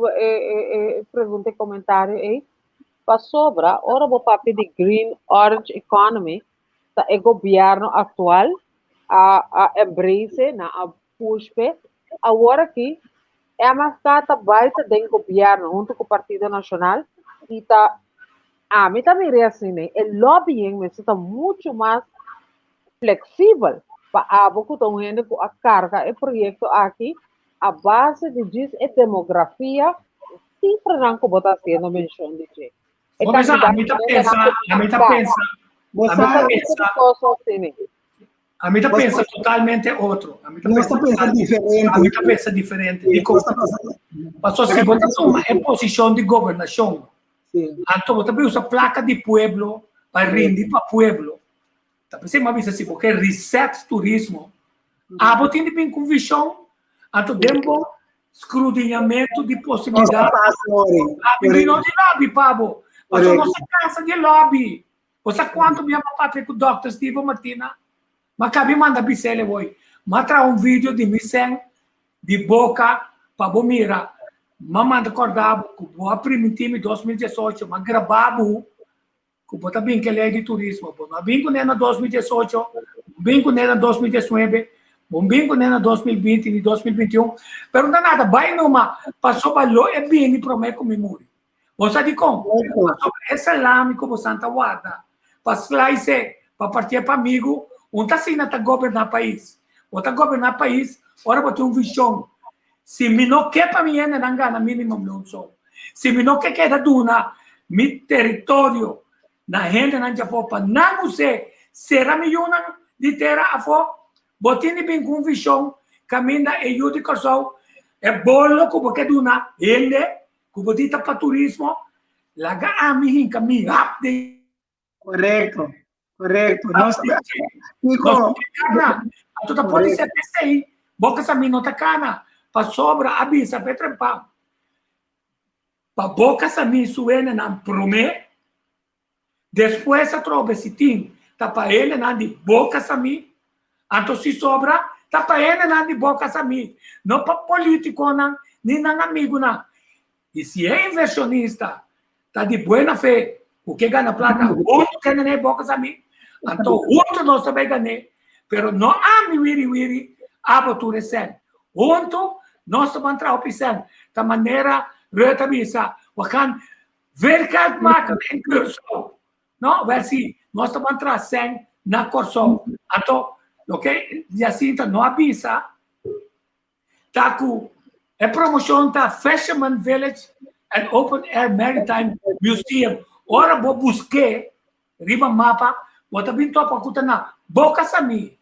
pergunta e comentário aí. Para sobra, ora o papel de Green Orange Economy, o governo atual a embrace, a push, agora que é uma carta baita do governo, junto com o Partido Nacional, e a mim também é assim, né? O lobbying está muito mais flexível para a boca de gente com a carga, o projeto aqui, a base de diz é demografia, cifra não que você está sendo menção de gente. A mim tá pensa totalmente outro. A mim tá pensa diferente. Passou se você toma em posição de governação. Então você usa placa de pueblo para rendir para pueblo. Tá pensando mais assim porque reset turismo. Você tem bem convicção. Então dembo escrutinamento de possibilidade. Não de lobby, Pablo. Você não se cansa de lobby. Você quanto minha papá com o Dr. Steve Martina, mas cabe manda bisele hoje. Matra vídeo de missão de boca para bomira. Manda acordar com o primitivo 2018, mas gravado com o bem que ele é de turismo. Não bem com ele 2018, bem com ele 2019, bem com ele 2020 e 2021. Pero não nada, vai numa passou balou é bem para mim comigo. Você diz como? Esse lame que você está guarda, para slice, para partir para amigo, onde assim está governar o país. Ou está governar o país, ora você tem uma visão. Se me não quer para mim, não ganha mínimo não sou. Se me não quer da duna, meu território, na gente não já pode, não sei, será milhão de terra a fora, botini bem com visão, caminha e eu de corso, é bolo que você duna, ele como dita para turismo, laga ami kami update. Correto. Nós toda pode ser PCI, boca sa minota cana, para sobra abisa petrempa. Para boca sa mi suena na prome. Depois a trobe sitin, tá para ele na de boca sa mi. Anto se sobra, tá para ele na de boca sa mi. Não para político na, nem na amigo na. E se é inversionista, está de boa fé, o que ganha plata, outro que não é boca a mim, então outro nós também ganhamos, mas não há wiri a botura sen. Outro nós também entrar o pisan, da maneira reta missa, o can verkad marca em curso, não, vai assim, nós também entrar sen na corso, então, ok, e assim não avisa, tá com a promoção da Fisherman Village and Open Air Maritime Museum. Ora, vou buscar, riba mapa, vou também topa kuta na Boca Sami.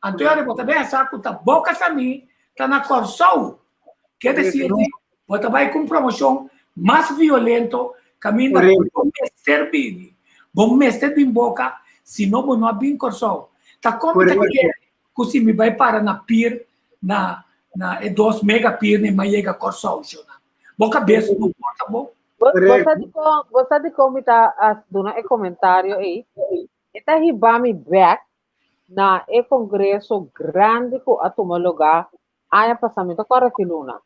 Então, vou também essa kuta Boca Sami, tá na Corsou. Quer dizer, vou também com promoção mais violento, caminho bom mestre bom mestre bem boca, se não vou não bem Corsou. Tá como tá que se me vai para na pier, na 2 megapir nem mais chega Corsou. Boa cabeça, não importa, bom. Você de como está dando um comentário aí, está ribami back na congresso grande que a tomar lugar aí passamento para Quiluna.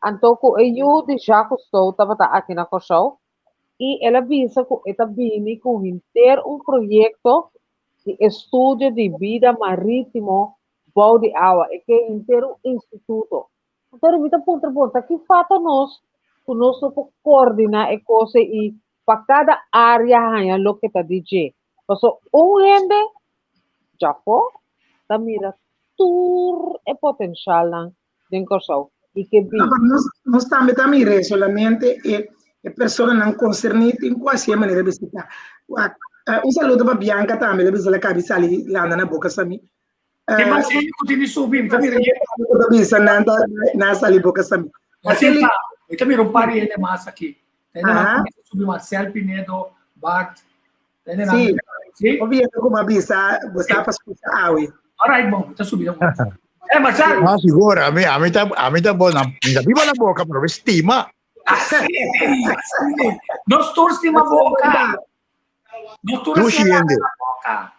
Então, eu de já custou estava aqui na Corsou e ela visa que está vindo com um projeto de estudo de vida marítimo bom de água, é que é inteiro instituto. Então, muita ponta que falta nós coordenar a coisa e para cada área hanya lo que está DJ. Então, gente já foi, tá mira tur é potencial lá dentro Corsou e que vi. Nós também mira solamente e pessoa não concernida em qualquer maneira de visitar. Saludo para Bianca também, ela bisa la cabeça ali lá na boca sami. Tem mais gente que continua subindo, tá mirando? Bisa nasa libo kasami. Assim tá, eu também não parei ele massa aqui. Entendeu? Aham. Subir Marcelo Pinedo, Bart, entendeu? Sim. Sim? Ouvi como bisa, você para escutar awi. Alright, bom, tá subindo. Marcelo. Ah, siguro. A mim tá bom. Viva na boca, pero estima. Assim. Nós todos temos a boca. Nós todos Dushi temos gente. a boca.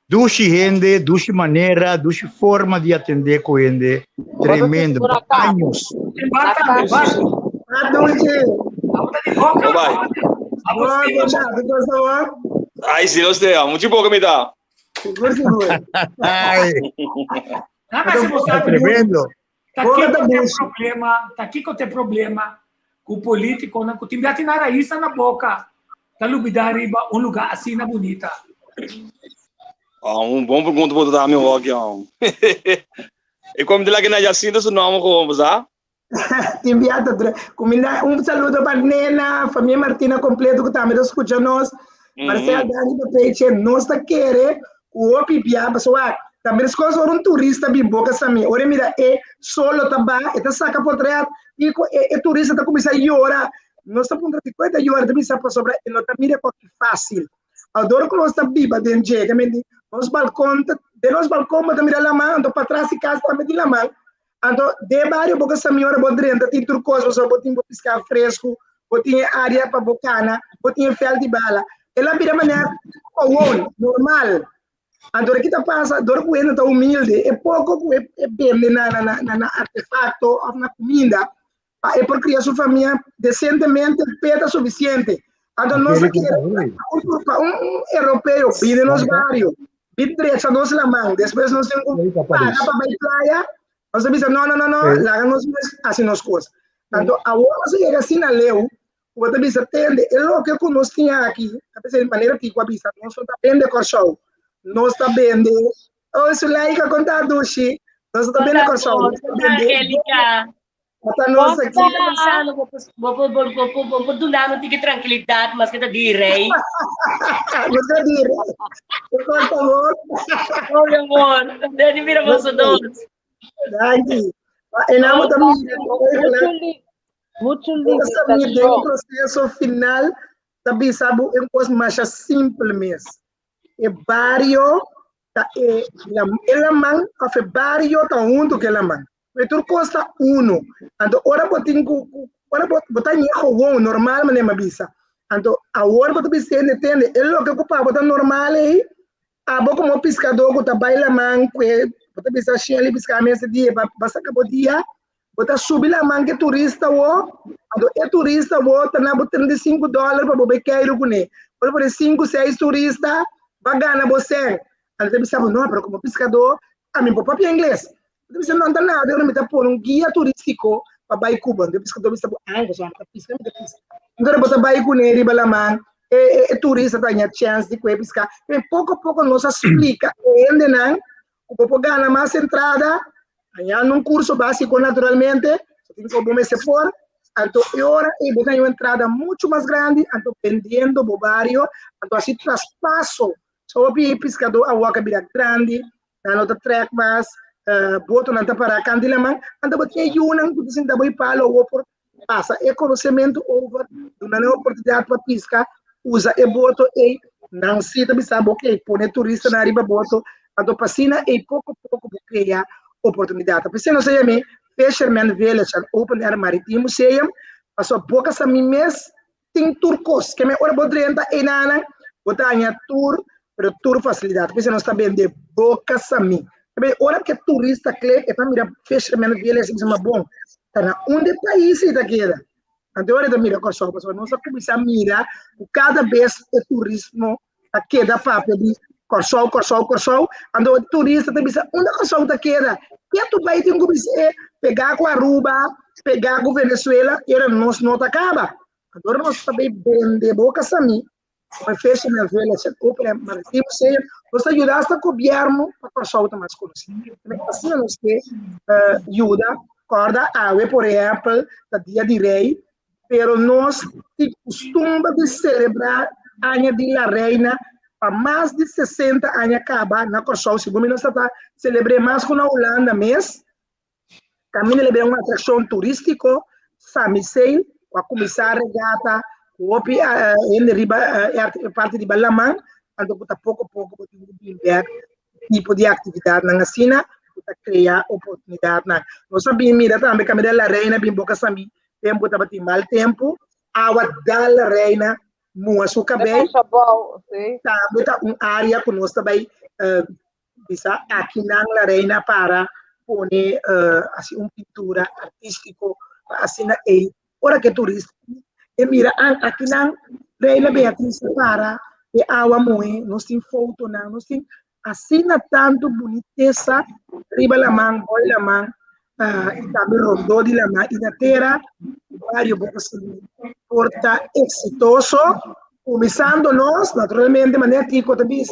Dushi gente, dushi maneira, dushi forma de atender com gente. Tremendo. Anos. Tem Bart também, Bart. Adulti. A boca de boca. Vai. A Boa, boca de boa, boca. boa. Ai, sim, nós temos. Muito bom que me dá. Seguro. Ai, Não, mas você sabe, tremendo. tá aqui que eu tenho problema com o político, né? Com o time da Tinara isso na boca. Tá lugar lugar assim na bonita. Bom pergunta para dar meu rock. E como de lá que nós já sinto o nome como, sabe? Te inviato, saludo para Nena, família Martina completo que também escuta nós. Marcelo Dani do Peixe, nós tá querendo o opibia, pessoal. Também as coisas foram turista bem boca também. Ora mira, solo taba, tá saca por trás, e turista tá começando a chorar. Nós tá ponto de coisa chorar, também sabe sobre, não tá mira que fácil. Adoro que nós tá viva dentro de, também nos balcões, de nos balcões, tá mira lá mão, ando para trás e casa também de lá mão. Ando de barrio boca também ora bodrenta, tem turcos, só botinho piscar fresco, botinho área para bocana, botinho fel de bala. Ela vira maneira normal. Agora que passa, agora que está humilde, é pouco que é bem na artefato ou na comida, é por criar sua família decentemente, peta suficiente. Agora nós queremos europeu, vive nos vários, vive direito, nós la mão, depois nós temos que pagar para ir praia, nós temos que não, larga-nos assim nas coisas. Então, agora nós chegamos assim na leu, o outro bisa tende, é o que nós tínhamos aqui, de maneira que o bisa, nós não está bem de corção. Nós está bem de... Oh, Sulaika, conta Dushi. Nós está bem de corção. Angélica. Até nós aqui. Vou donar não tem tranquilidade, mas que tá direi. Você dire. Por favor. Oh, meu amor. Dani, mira você dois. Daqui. E não também. Muito Essa minha lindo. o processo final, também sabe, é uma coisa mais simples mesmo. É barrio, ela man, café barrio tá junto que ela man. Mas tudo custa uno. Então, ora botar em erro normal, mas não é bisa. Então, agora botar bisa entende, é o que ocupa botar normal aí. A boca como pescador que tá baila man, que botar bisa cheia ali pescar mês dia, basta que dia, botar subir a man que turista o, então é turista o, tá na botando de $5 para botar queiro com ele. Pode por 5, 6 turistas bagana você, aí você sabe não, mas como pescador, a mim papai é inglês, você não anda nada, eu me tá por guia turístico para bair Cuba, o pescador está você não pesca, então você bair com ele balaman, turista tem a chance de pescar, e pouco a pouco nos explica, ainda não, o povo ganha mais entrada, aí há um curso básico naturalmente, tem que comer se for. Então, agora, botar uma entrada muito mais grande, então, vendendo o barrio, então, assim, traspasso. Só o pescador, a água vira grande, na outra track mais, boto na para candilaman, então, botar uma, que você dá palo, ou por passa, é conhecimento over, uma oportunidade para pescar, usa e boto, e não se também sabe, ok, põe turista na riba, boto, então, passina, e pouco a pouco, cria oportunidade. Porque se não sei a mim, Fisherman Village, Open Air Maritime Museum, a sua boca sa mes tem turcos, que me ora bodrenta e nana, botanya tour, pero tour facilidade, porque não está bem de boca sa mi. Também ora que turista que é para mira Fisherman Village, isso é bom. Tá na onde país está queda. Então ora mira com só, pessoal, nós começar a mirar cada vez o turismo a queda papo de Corsol, ando o turista também sabe onde Corsol está queda. E tu vai ter que pegar com a Aruba, pegar com a Venezuela, e não acaba. Agora nós também vende boca a mim, mas fecha na Venezuela, Open Maritime, nós ajudamos o governo para Corsol também mais conhecido. Assim nós que ajuda, corda, água, por exemplo, no dia de rei, pero nós temos costume de celebrar a Año de la Reina para mais de 60 anos acaba na Corsol, segundo nós está celebrando mais com a Holanda mês, caminho ele uma atração turística, Samisei, a começar a regata, o opi parte de Balamang, então pouco a pouco tipo de atividade na China, para criar oportunidade. Nós sabemos, mira, também que a reina, bem boca sami, tempo estava de mal tempo, a da reina, mua suca bem, também tá área que nós também, bisa aqui na reina para pôr assim pintura artística, assim na ora que turista, e mira, aqui na reina Beatriz para e água moe, nós tem foto nós tem assina tanto boniteza, riba la mão, boi la mão, e também rondou de la mão, e na terra, vários bocas porta exitoso, começando nós, naturalmente, de maneira tico também,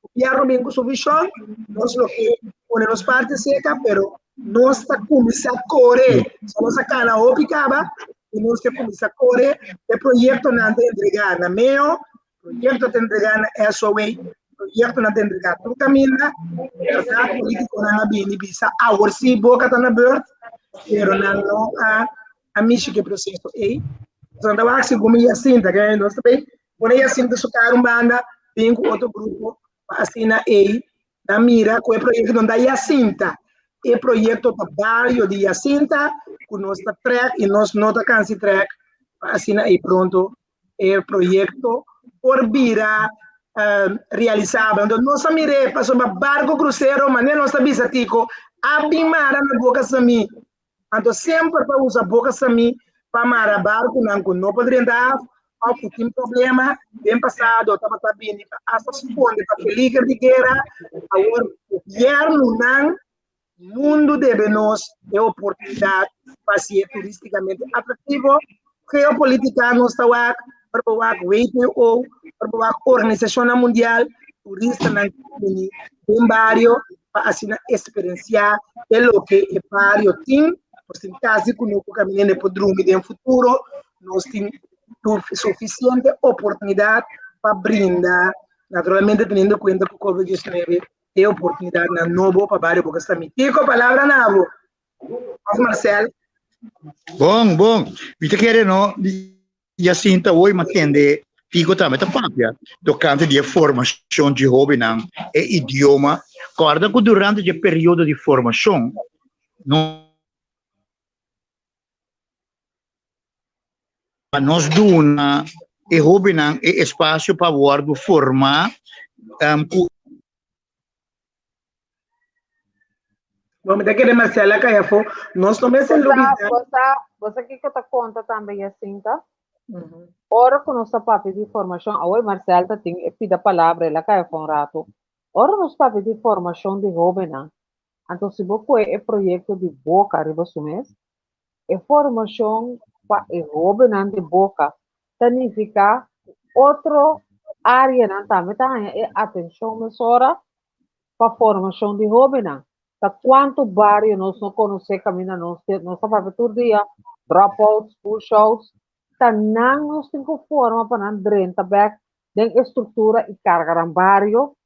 o Pierro Mingo Subishon, nós lo que ponemos parte seca, pero nós está começando a correr, nós acá na Opicaba, e nós que começar a correr, o projeto não te entregar na MEO, proyecto te entregan eso, güey. Proyecto na te entregan tu camina, verdad, político na bini bisa. Ahora sí, boca tan abierta, pero no a mí sí que proceso, Então, da Waxi, como ia cinta, que nós também, quando ia cinta, sucar banda, tem outro grupo, assim na na mira, com o projeto onde ia cinta. E projeto para vários dias cinta, com nossa track, e nós nota cansi track, assim aí pronto, o projeto por vira realizável. Então, nós mire passou para barco cruzeiro, mas nós sabemos tico, abimara na boca sami. Então, sempre para usar boca sami para mara barco, não poderia andar, porque tem problema, bem passado, estava sabendo, essa responde para feliz de guerra, agora o governo não, mundo deve nos ter oportunidade para ser turisticamente atrativo, geopolítica nos está para o WTO, para a Organização Mundial, turista na barrio, para assim experienciar o que o barrio tem, nós temos quase que no caminho para o drume no futuro, nós temos suficiente oportunidade para brindar, naturalmente tendo em conta que o Covid-19 tem oportunidade na novo para barrio, porque está metido. Palavra nabo, Marcelo. Bom. Viste que não? Jacinta hoje me entende, fico também papia, tocante de formação de jovem e idioma, guarda que durante o período de formação, nós dona e jovem e espaço para guardar formar Vamos ter que Marcela Caiafo, nós também se você que eu te conta também assim, tá? Ora que nós papi de formação, hoje Marcela tem pida palavra, ela cai um rato. Ora nós papi de formação de jovem, então se você é projeto de boca arriba sumes, é formação para jovem de boca, significa outra área também é atenção mesora para formação de jovem. Tá quanto barrio nós não conhecemos, caminha nós papi todo dia, dropouts, push-outs, não nós temos forma para não drenta back da estrutura e carga no barrio,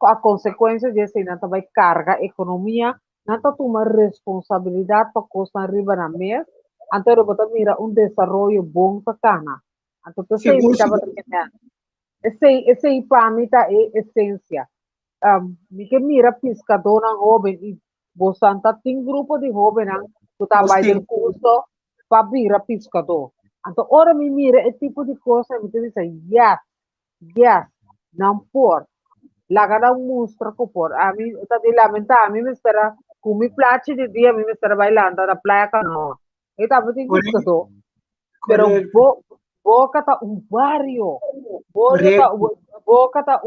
a consequência disso não também carga a economia, não está uma responsabilidade para costar arriba na mesa, então eu vou mira desenvolvimento bom para cana, então você estava terminando, esse para mim tá é essência, que mira pescador na jovem e você tem grupo de jovem que está fazendo curso para virar pescador. Então, ora me mira esse tipo de coisa, me diz yes, não por. Lá cada mostra que por. A mim, está de lamentar, a mim me espera, com me place de dia, a mim me espera bailando na praia canoa. E tá muito pescador. Pero boca está barrio. Boca está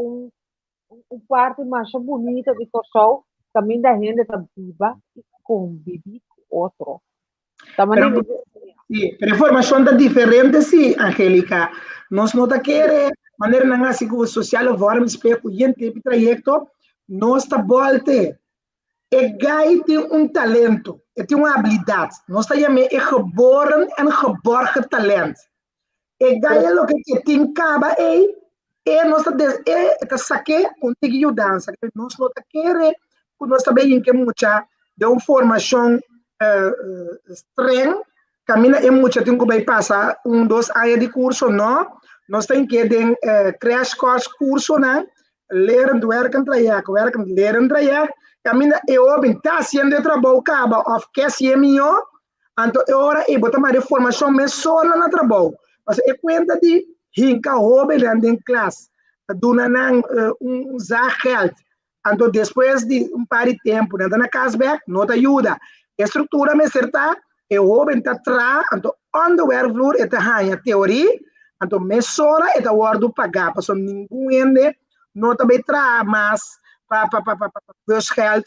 parte mais bonita de Corsol, também da gente está viva e convive com outro. Também sí, pero informação da diferente, sim, Angélica. Nós não tá querendo, maneira não assim que o social forma especo e tipo trajeto, nós tá volte. E gai tem talento, tem uma habilidade. Nós tá chamando geboren en geborgen talent. E gai é o que tem caba E nós tá saque contigo dança, que nós não tá querer, que nós também que muita de uma formação estranha, camina e muita tem que vai passar 2 anos de curso, não, nós tem que de crash course curso, né, leren werken traject, leren traject, camina e oben tá sendo trabalho caba of que se é melhor, então agora e botar mais formação mais sola na trabalho, mas é conta de hinka hobe em classe, dona usar geld, então depois de par de tempo, na cashback, não te ajuda, a estrutura me certa, e hobe tá tra, então on the werkvloer é a teoria, então me sola é a word pagar, para ninguém ende não também tra, mas para os geld,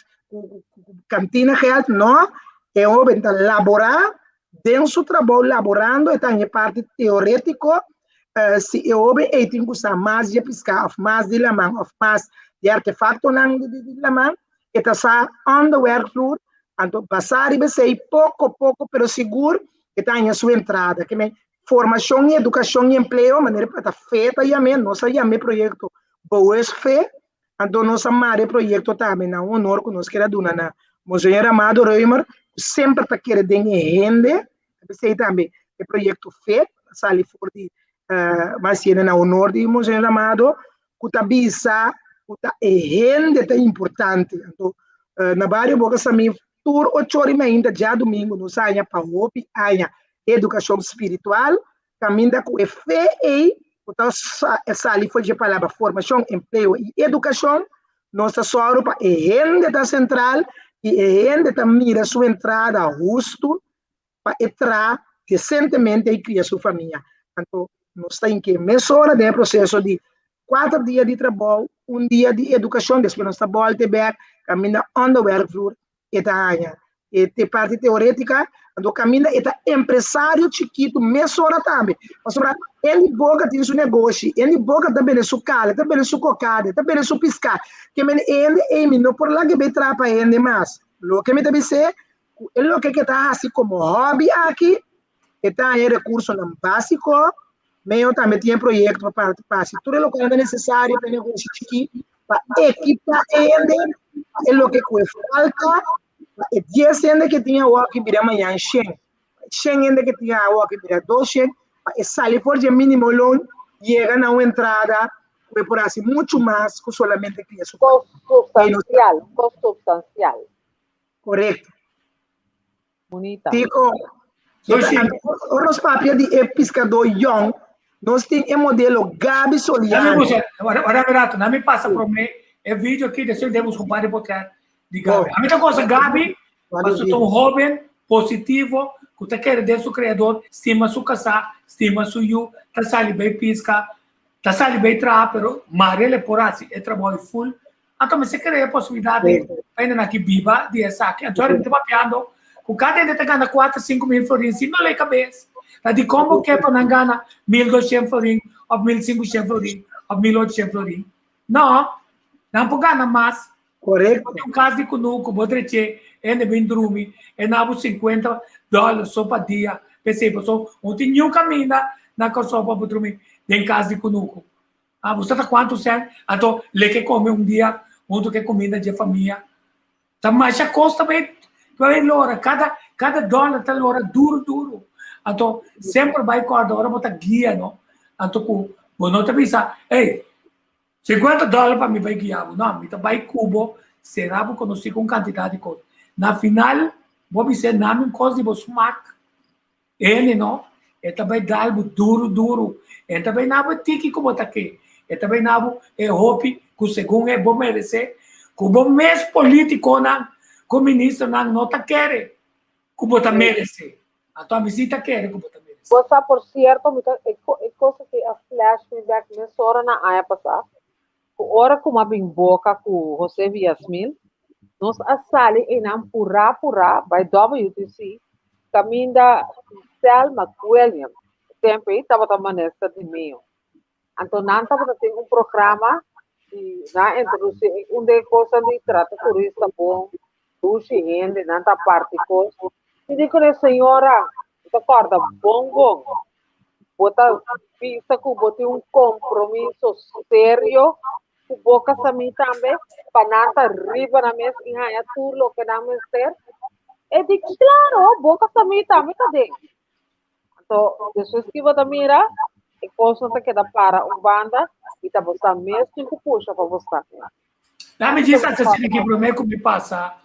cantina geld, não, e hobe tá laborar, dentro do trabalho laborando, é a parte teórica, se eu tenho que usar mais de pescar, mais de lamang, mais de artefacto de lamang, está só on the workfloor, então passar e ser pouco, pero seguro, que tenha sua entrada, que me formação e educação e emprego, maneira para feita e amém, nossa e amém projeto, boas fé, então nossa mare projeto também, na honor que nós queremos dar na Monsenhor Amado Reimer, sempre está querendo rende, sei também, é projeto fé, sali for de mas tiene na honor de Monsenhor Amado, que bisa, que é importante. Então, na barrio boca sami tur 8h30 já domingo no saia para hopi aia educação espiritual, caminha com fé e então essa ali foi a palavra formação, emprego e educação, nossa só para rende da central e rende da mira sua entrada justo para entrar decentemente e criar sua família. Então nós temos que mesurar o processo de 4 dias de trabalho, 1 dia de educação, depois nós volta back, caminha on the workfloor, e tem parte teórica, então caminha e empresário chiquito, mesura também. Mas ele boca tem seu negócio, ele boca também é sua cala, também é sua cocada, também é sua piscar, que ele não por lá que vai trapa ele mais. Lo que me deve ser, ele lo que está assim como hobby aqui, está em recurso básico, meio também tem projeto para participar. Se tudo o que é necessário para negócio chiquito, para equipar ele, é o que falta. E 10 ainda que tinha o que vira amanhã 100 ainda que tinha o que vira 200, e sair por de mínimo loan, chega na uma entrada, que por assim muito mais que solamente que isso. Costo substancial. Correto. Bonita. Tico, os papéis de pescador young, nós temos o modelo Gabi Soliano. Ora, Renato, não me passa por mim, é vídeo aqui, depois temos um par de botar de Gabi. A mesma coisa, Gabi, mas eu um jovem, positivo, que está querendo de seu criador, estima sua casa, estima sua yu, está saindo bem pisca, está saindo bem trabalho, pero marele por assim, é trabalho full. Então, você quer a possibilidade, ainda aqui viva, de essa aqui, então, a gente está papiando, o cada ainda está ganhando 4, 5 mil florins, se não lhe cabeça. De como que é para não ganhar 1.200 florins, ou 1.500 florins, ou 1.800 florins. Não pode ganhar mais. Correto. No caso de Kunuku, Bodreche, ele vem dormir, ele dá $50 só para dia. Perceba, só ontem nenhum caminho na coisa para dormir, em casa de Kunuku. Você está quanto certo? Então, ele quer comer um dia, outro quer comida de família. Tá, mas a costa vai lora, cada dólar está lora duro. Então, sempre vai com a hora botar guia, não? Então, não te pensa, ei, $50 para mim vai guiar, não, me vai cubo, será que conhecer com quantidade de coisa. Na final, vou dizer, não me coisa de você marca. Ele não, ele também dá algo duro. Ele também não vai ter que como tá aqui. Ele também não é hope, que segundo é bom merecer, que o bom mês político não, que o ministro não tá querendo, que o tá merecer. A tua visita quer que o tá merecer. Você, por certo, é coisa que a flashback me sora na área passada. Ora como abim boca com José Villasmil, nós a sali e não pura vai WTC, caminho da Selma William, tempo aí estava também de meio. Então não estava tendo programa e na introduzir de coisa de trato turista bom, duche gente, não tá parte coisa. E digo a senhora, acorda bom. bota vista que bote um compromisso sério com boca também também para nada riba na mesa e ganhar tudo o que na mesa é de claro boca também também tá dentro então depois que você mira e coisa que queda para banda e tá você mesmo que puxa para você Na me diz essa cena que para mim que me passa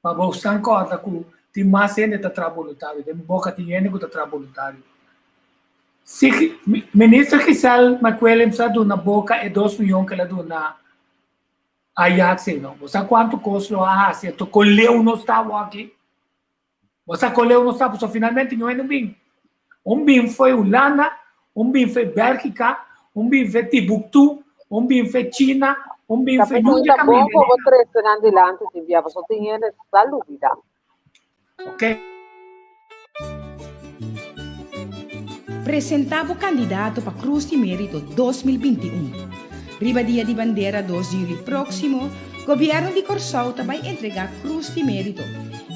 para você concorda com tem mais gente tá trabalhando tem boca tem gente que tá trabalhando se ministro Giselle McQuillan está dando na boca é 2 milhões que ela dona Ajax não você quanto custa a se tu colheu não estava aqui você colheu não estava só finalmente não é um bim foi Holanda bim foi Bélgica bim foi Timbuktu bim foi China bim foi muita bom para você na adelante se via só tem essa dúvida ok Presentava o candidato para Cruz de Mérito 2021. Riba dia de bandeira 2 de julho próximo, o governo de Corsau vai entregar Cruz de Mérito.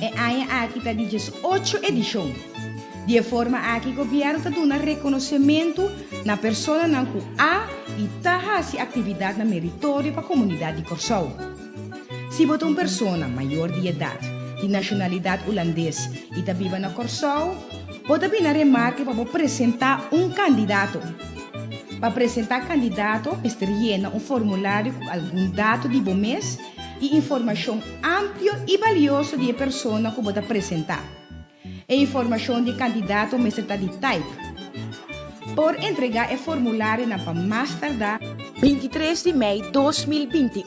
E aí aqui está 18 edição. De forma aqui o governo está dando reconhecimento na pessoa na que há e está atividade na meritória para a comunidade de Corsau. Se você é uma pessoa maior de idade, de nacionalidade holandesa e está viva na Corsau, pode vir na remarca para apresentar um candidato. Para apresentar candidato, você llena um formulário com algum dado de bom mês e informação ampla e valiosa de pessoa que você apresentar. A informação de candidato me está de type. Por entregar o formulário na para mais tardar 23 de maio de 2021.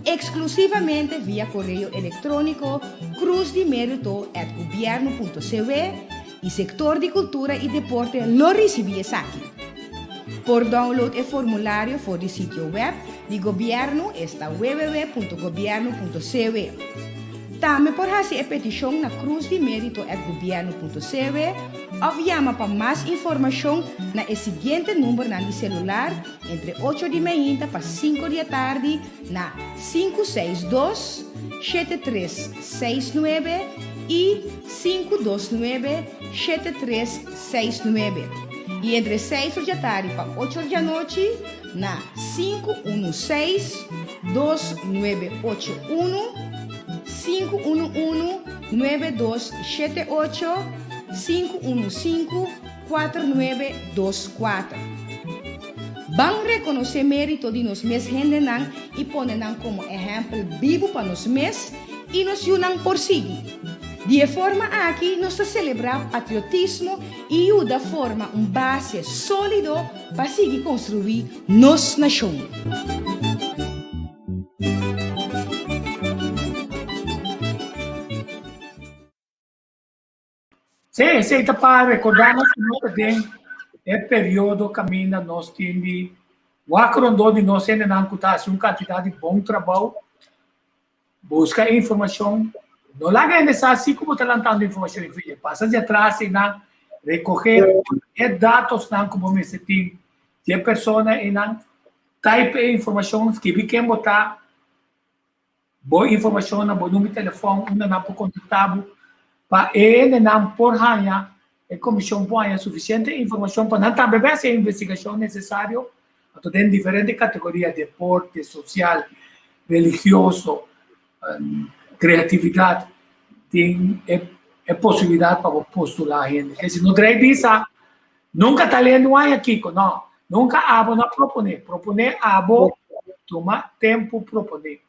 Exclusivamente via correio eletrônico cruzdemerito@governo.cv e setor de cultura e deporte lo recebia aqui. Por download o formulário for o sítio web de governo está www.governo.cv. Também por fazer a petição na cruzdemerito@governo.cv ou chama para mais informação na seguinte número de celular entre 8 de manhã para 5 da tarde na 562-7369 e 529-7369. E entre 6 da tarde para 8 da noite na 516-2981 511-9278 515-4924. Vamos reconhecer mérito de nós mesmos e poner como exemplo vivo para nós mesmos e nos unam por seguir. De forma aqui, nós celebramos patriotismo e ajuda forma base sólido para seguir construir nossa nação. Sim, está para recordarmos que nós também é período caminha nós temos o acrondo de nós ainda não uma quantidade de bom trabalho, busca informação, não larga ainda assim como está lançando informação em filha, passa de atrás e não recorrer dados não como me senti de pessoa e não type informação que quem botar boa informação na bom número de telefone, não pode contactar para ele não por ganhar a comissão põe suficiente informação para não também essa investigação necessária para ter diferentes categorias de deporte, social, religioso, criatividade tem a possibilidade para postular a gente. Porque se não tem visa, nunca está lendo aqui, não, nunca abo na proponer abo toma tempo proponer.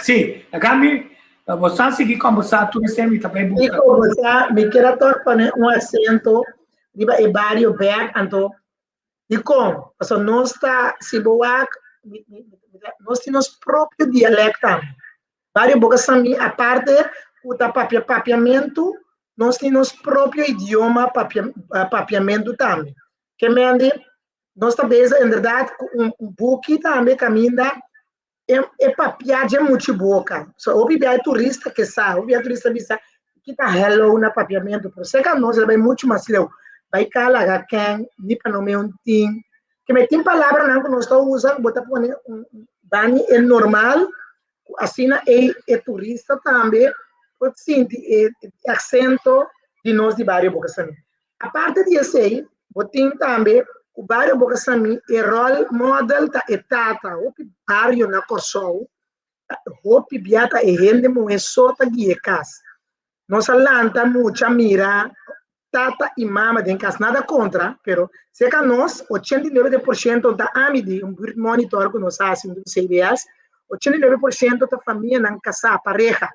Sim, agora você seguir conversar tudo isso também e conversar me quero tocar acento de vários ver então e como porque nós está se boa nós temos próprio dialecto vários bocas também a parte o papiamento nós temos próprio idioma papiamento também que me ande nós também em verdade um book também caminha é papiagem muito boca. Só o bebê turista que sabe, o bebê turista bisa que tá hello na papiamento, pero se que nós vai muito mais leu. Vai cala quem ni para nome ting. Que me tem palavra não que nós estamos usando, bota pone bani é normal, assim é turista também, pode sentir acento de nós de vários bocas também. A parte de esse botin também o bairro boca sami e role model ta etata o bairro na Corsol hopi biata e rende mo e sota guie casa nossa lanta mucha mira tata e mama den casa nada contra pero se que nós 89% da amidi um monitor que nós fazemos do CBS 89% da família não casa pareja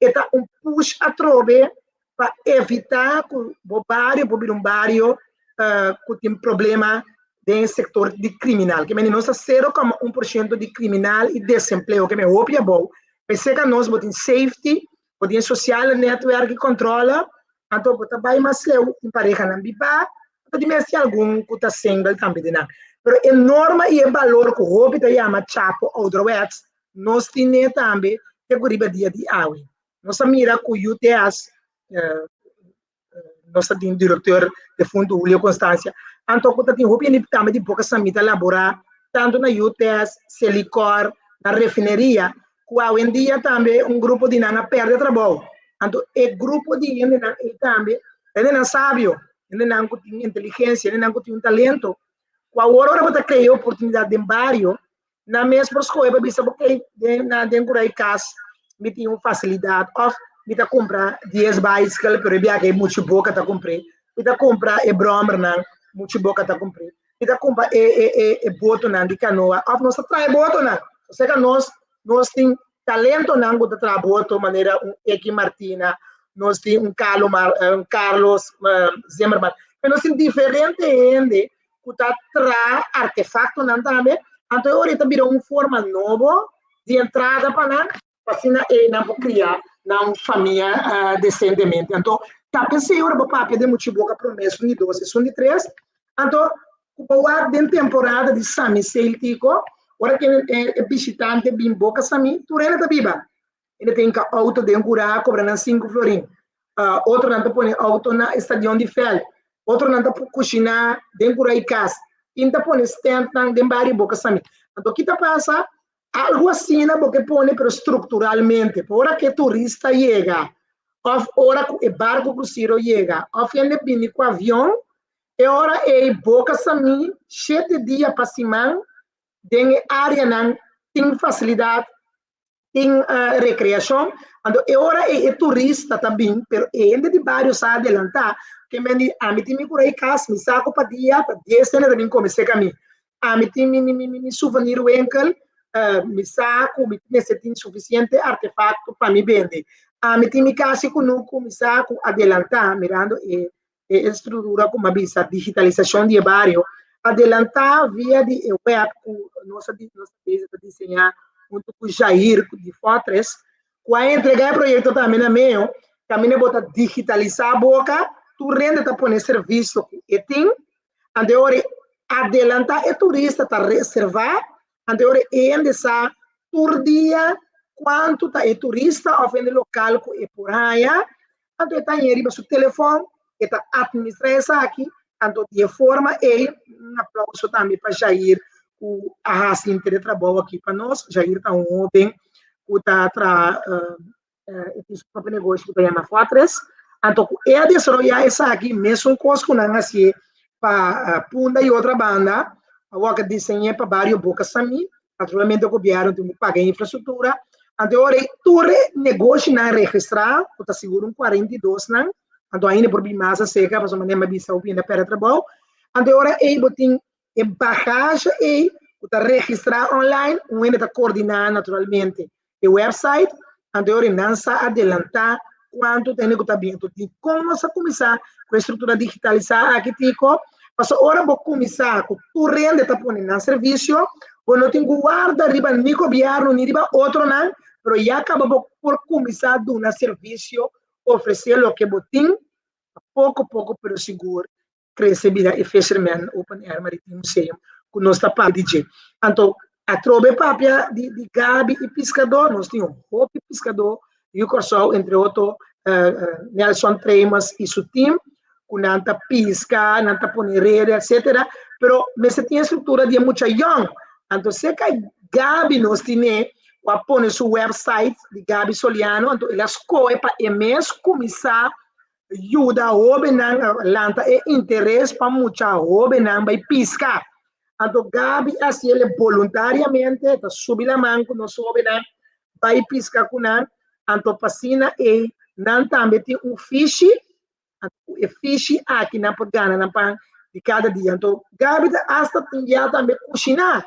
eta um push a trove para evitar que o bairro que tem problema no setor de criminal, que nós 0,1% de criminal e desemprego, que me hope é bom. Mas que nós temos safety, temos social network que controla, então você vai mais leu em pareja na biba, temos algum que está single também, não. Mas é norma e é valor que o hope da chama chapo ou drogas, nós temos também que o dia de água. Nós mira com o UTS, nós temos diretor de fundo Julio Constância, então quando tem roupa e também de boca samita elaborar tanto na UTS, Selicor, na refinaria, que hoje em dia também grupo de nana perde trabalho. Então é grupo de gente também, ele não sabe, ele não tem inteligência, ele não tem talento. Qual hora você cria oportunidade de bairro, na mesma escola para ver porque na dentro da casa me tem uma facilidade, me tá comprar 10 bicycle, pero bia que muito boca tá comprei. Me tá comprar brommer não, muito boca tá comprei. Me tá comprar boto não de canoa. Nós trai boto não. Você que nós tem talento não que trai boto maneira Eki Martina, nós tem Carlos Zimmerman. Mas nós tem diferente gente que tá trai artefacto não também. Então ahorita virou uma forma nova de entrada para não, não criar na família decentemente. Então, tá pensei agora para papai de muito boca promessa de 12, são de 3. Então, o ar de temporada de Sami Celtico, ora que é visitante bem boca Sami, tu rena da biba. Ele tem que auto de curar cobrando 5 florin. Outro não põe auto na estação de fel. Outro não põe cozinhar de curar e casa. Quinta põe stand de bari boca Sami. Então, que tá passa algo assim, porque põe, pero estruturalmente. Por hora que o turista chega, ou hora que o barco cruzeiro chega, ou ele vem com o avião, e hora é boca sami, 7 dias para cima, tem área não, tem facilidade, tem recreação. Então, é hora é turista também, pero ele de vários a adelantar, que a mim tem me curar em casa, me saco para dia, para 10 anos também comecei a mim. A mim tem me souvenir o enkel, me saco, me tem suficiente artefato para me vender. Me tem me casa com me saco adelantar, mirando a estrutura como a digitalização de barrio, adelantar via de web, nossa empresa para desenhar junto com o Jair de Fortress, quando entregar o projeto também na meio, também botar digitalizar a boca, tu rende tá poner serviço e tem, agora adelantar é turista tá reservar, agora ainda está por dia quanto tá é turista ou vende local que é por aí, então está em riba seu telefone, está administrar essa aqui, então de forma e um aplauso também para Jair, o assim ter trabalho aqui para nós, Jair tá ontem, o tá tem seu próprio negócio que chama Fortress, então é desarrollar essa aqui mesmo coisa que não assim para Punda e outra banda, a que desenhei para vários bocas também, naturalmente o governo tem que pagar a infraestrutura, agora todo negócio não registrar, está seguro 42 não, então ainda por bem massa seca, para a maneira de saúde ainda para trabalho, agora tem bagagem e está registrar online, ainda está coordinar naturalmente o website, agora não se adelantar quanto tem que estar bem, então como nós começar com a estrutura digitalizada aqui, tico, mas agora vou começar com tu rende está pondo no serviço, ou não tem que guardar riba nem governo nem riba outro não, mas já acaba por começar a dar serviço, oferecer o que botim, pouco a pouco, pero seguro, crescer vida e fisherman, open air maritime museum, que nós está para DJ. Então, a trove papia de Gabi e pescador, nós temos Hope pescador, e o Corsol, entre outros, Nelson Tremas e seu time, com nanta pisca, nanta ponerera, etc. Pero, mas tem a estrutura de muita young. Então, se que Gabi nós temos, a pôr seu website de Gabi Soliano, então, ela escolhe para mês começar a ajuda a homem lanta e interesse para muita homem vai piscar. Então, Gabi, assim, ele voluntariamente, está subir a mão com nosso homem, vai piscar com nós, então, passina e não também tem fish, e fish aqui na porgana, na pan de cada dia. Então, Gabi, hasta tem já também cozinhar.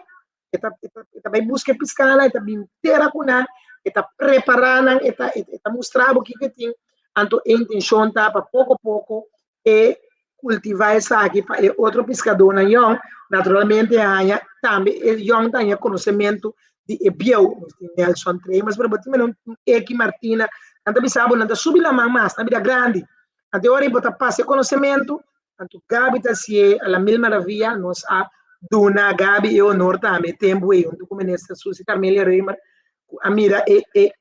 Está vai buscar piscar, está bem inteira com nós, está preparando, está mostrando o que tem. Então, a intenção está para pouco a pouco e cultivar essa aqui para outro pescador na Yong, naturalmente há também Yong tem conhecimento de bio, Nelson Trey, mas para botar não é que Martina, então bisabo não subir lá mais, na vida grande, até hora botar passe conhecimento, então Gabi tá se a mil maravilha, nós a Duna Gabi e o Norte também tempo e um documento Suzy Carmelia Reimer, a mira e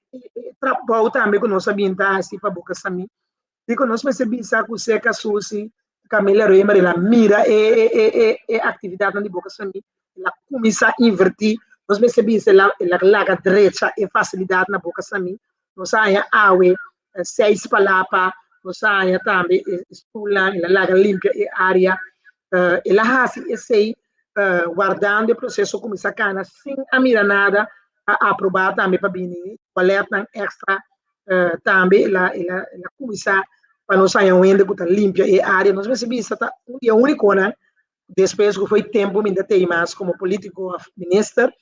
trabalho também com nossa binta assim para boca sami, e com nós percebemos que seca Suzy Camila Reimer, ela mira e atividade de boca sami, ela começa a invertir, nós percebemos ela laga direita e facilidade na boca sami, nós saia awe 6 palavras, nós saia também estula, ela laga limpa e área, ela hasi esse guardando o processo começa a cana sem a mira nada a aprovar também para bini, paleta extra também ela começa para nós sair onde que limpa e área, nós percebemos que um dia único, né? Depois que foi tempo, ainda tem mais como político ministro,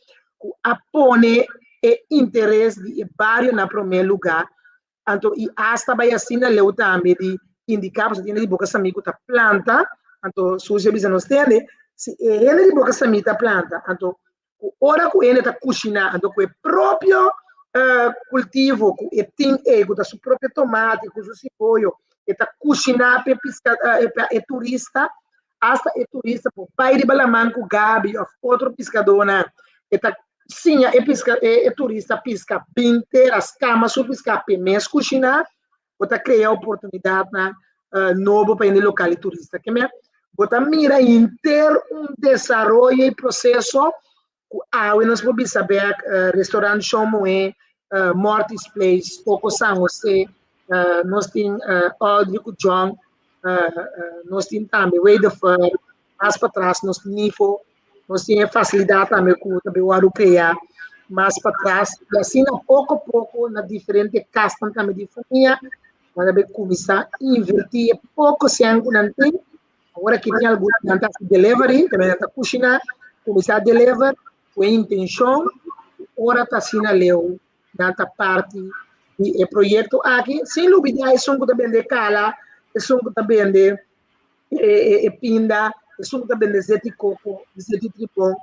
que apone interesse de vários na primeiro lugar, então e hasta vai assim na leu também de indicar para de boca sami que planta, então suja bisa nós tem, se ele de boca sami tá planta, então ora que ele tá cozinhando, então com o próprio cultivo, com o tem com o seu próprio tomate, com o seu cebola está cozinhando para turista, hasta o turista por pai de Balamanco, Gabi, outro pescador, está sim, turista pisca inteira, as camas, o pisca mês cozinhar, para criar oportunidade nova para o local turista. Que me bota mira inteiro desenvolvimento e processo, nós podemos saber restaurante Chomoé, Mortis Place, Coco San José, nós temos Audrey John, nós temos também Waderford, mais para trás nós temos Nifo, nós temos facilidade também com o Arucreia, mais para trás, e assim, pouco a pouco, na diferente castas também de família, nós começar a invertir pouco sem não tem, agora que tem alguns delivery, também está cozinhar, começar a deliver, com a intenção, agora está assim, leu, nessa parte, e projeto aqui, sem dúvida, é som que também de cala, é som que também de pinda, é som que também de zete coco, zete tripão.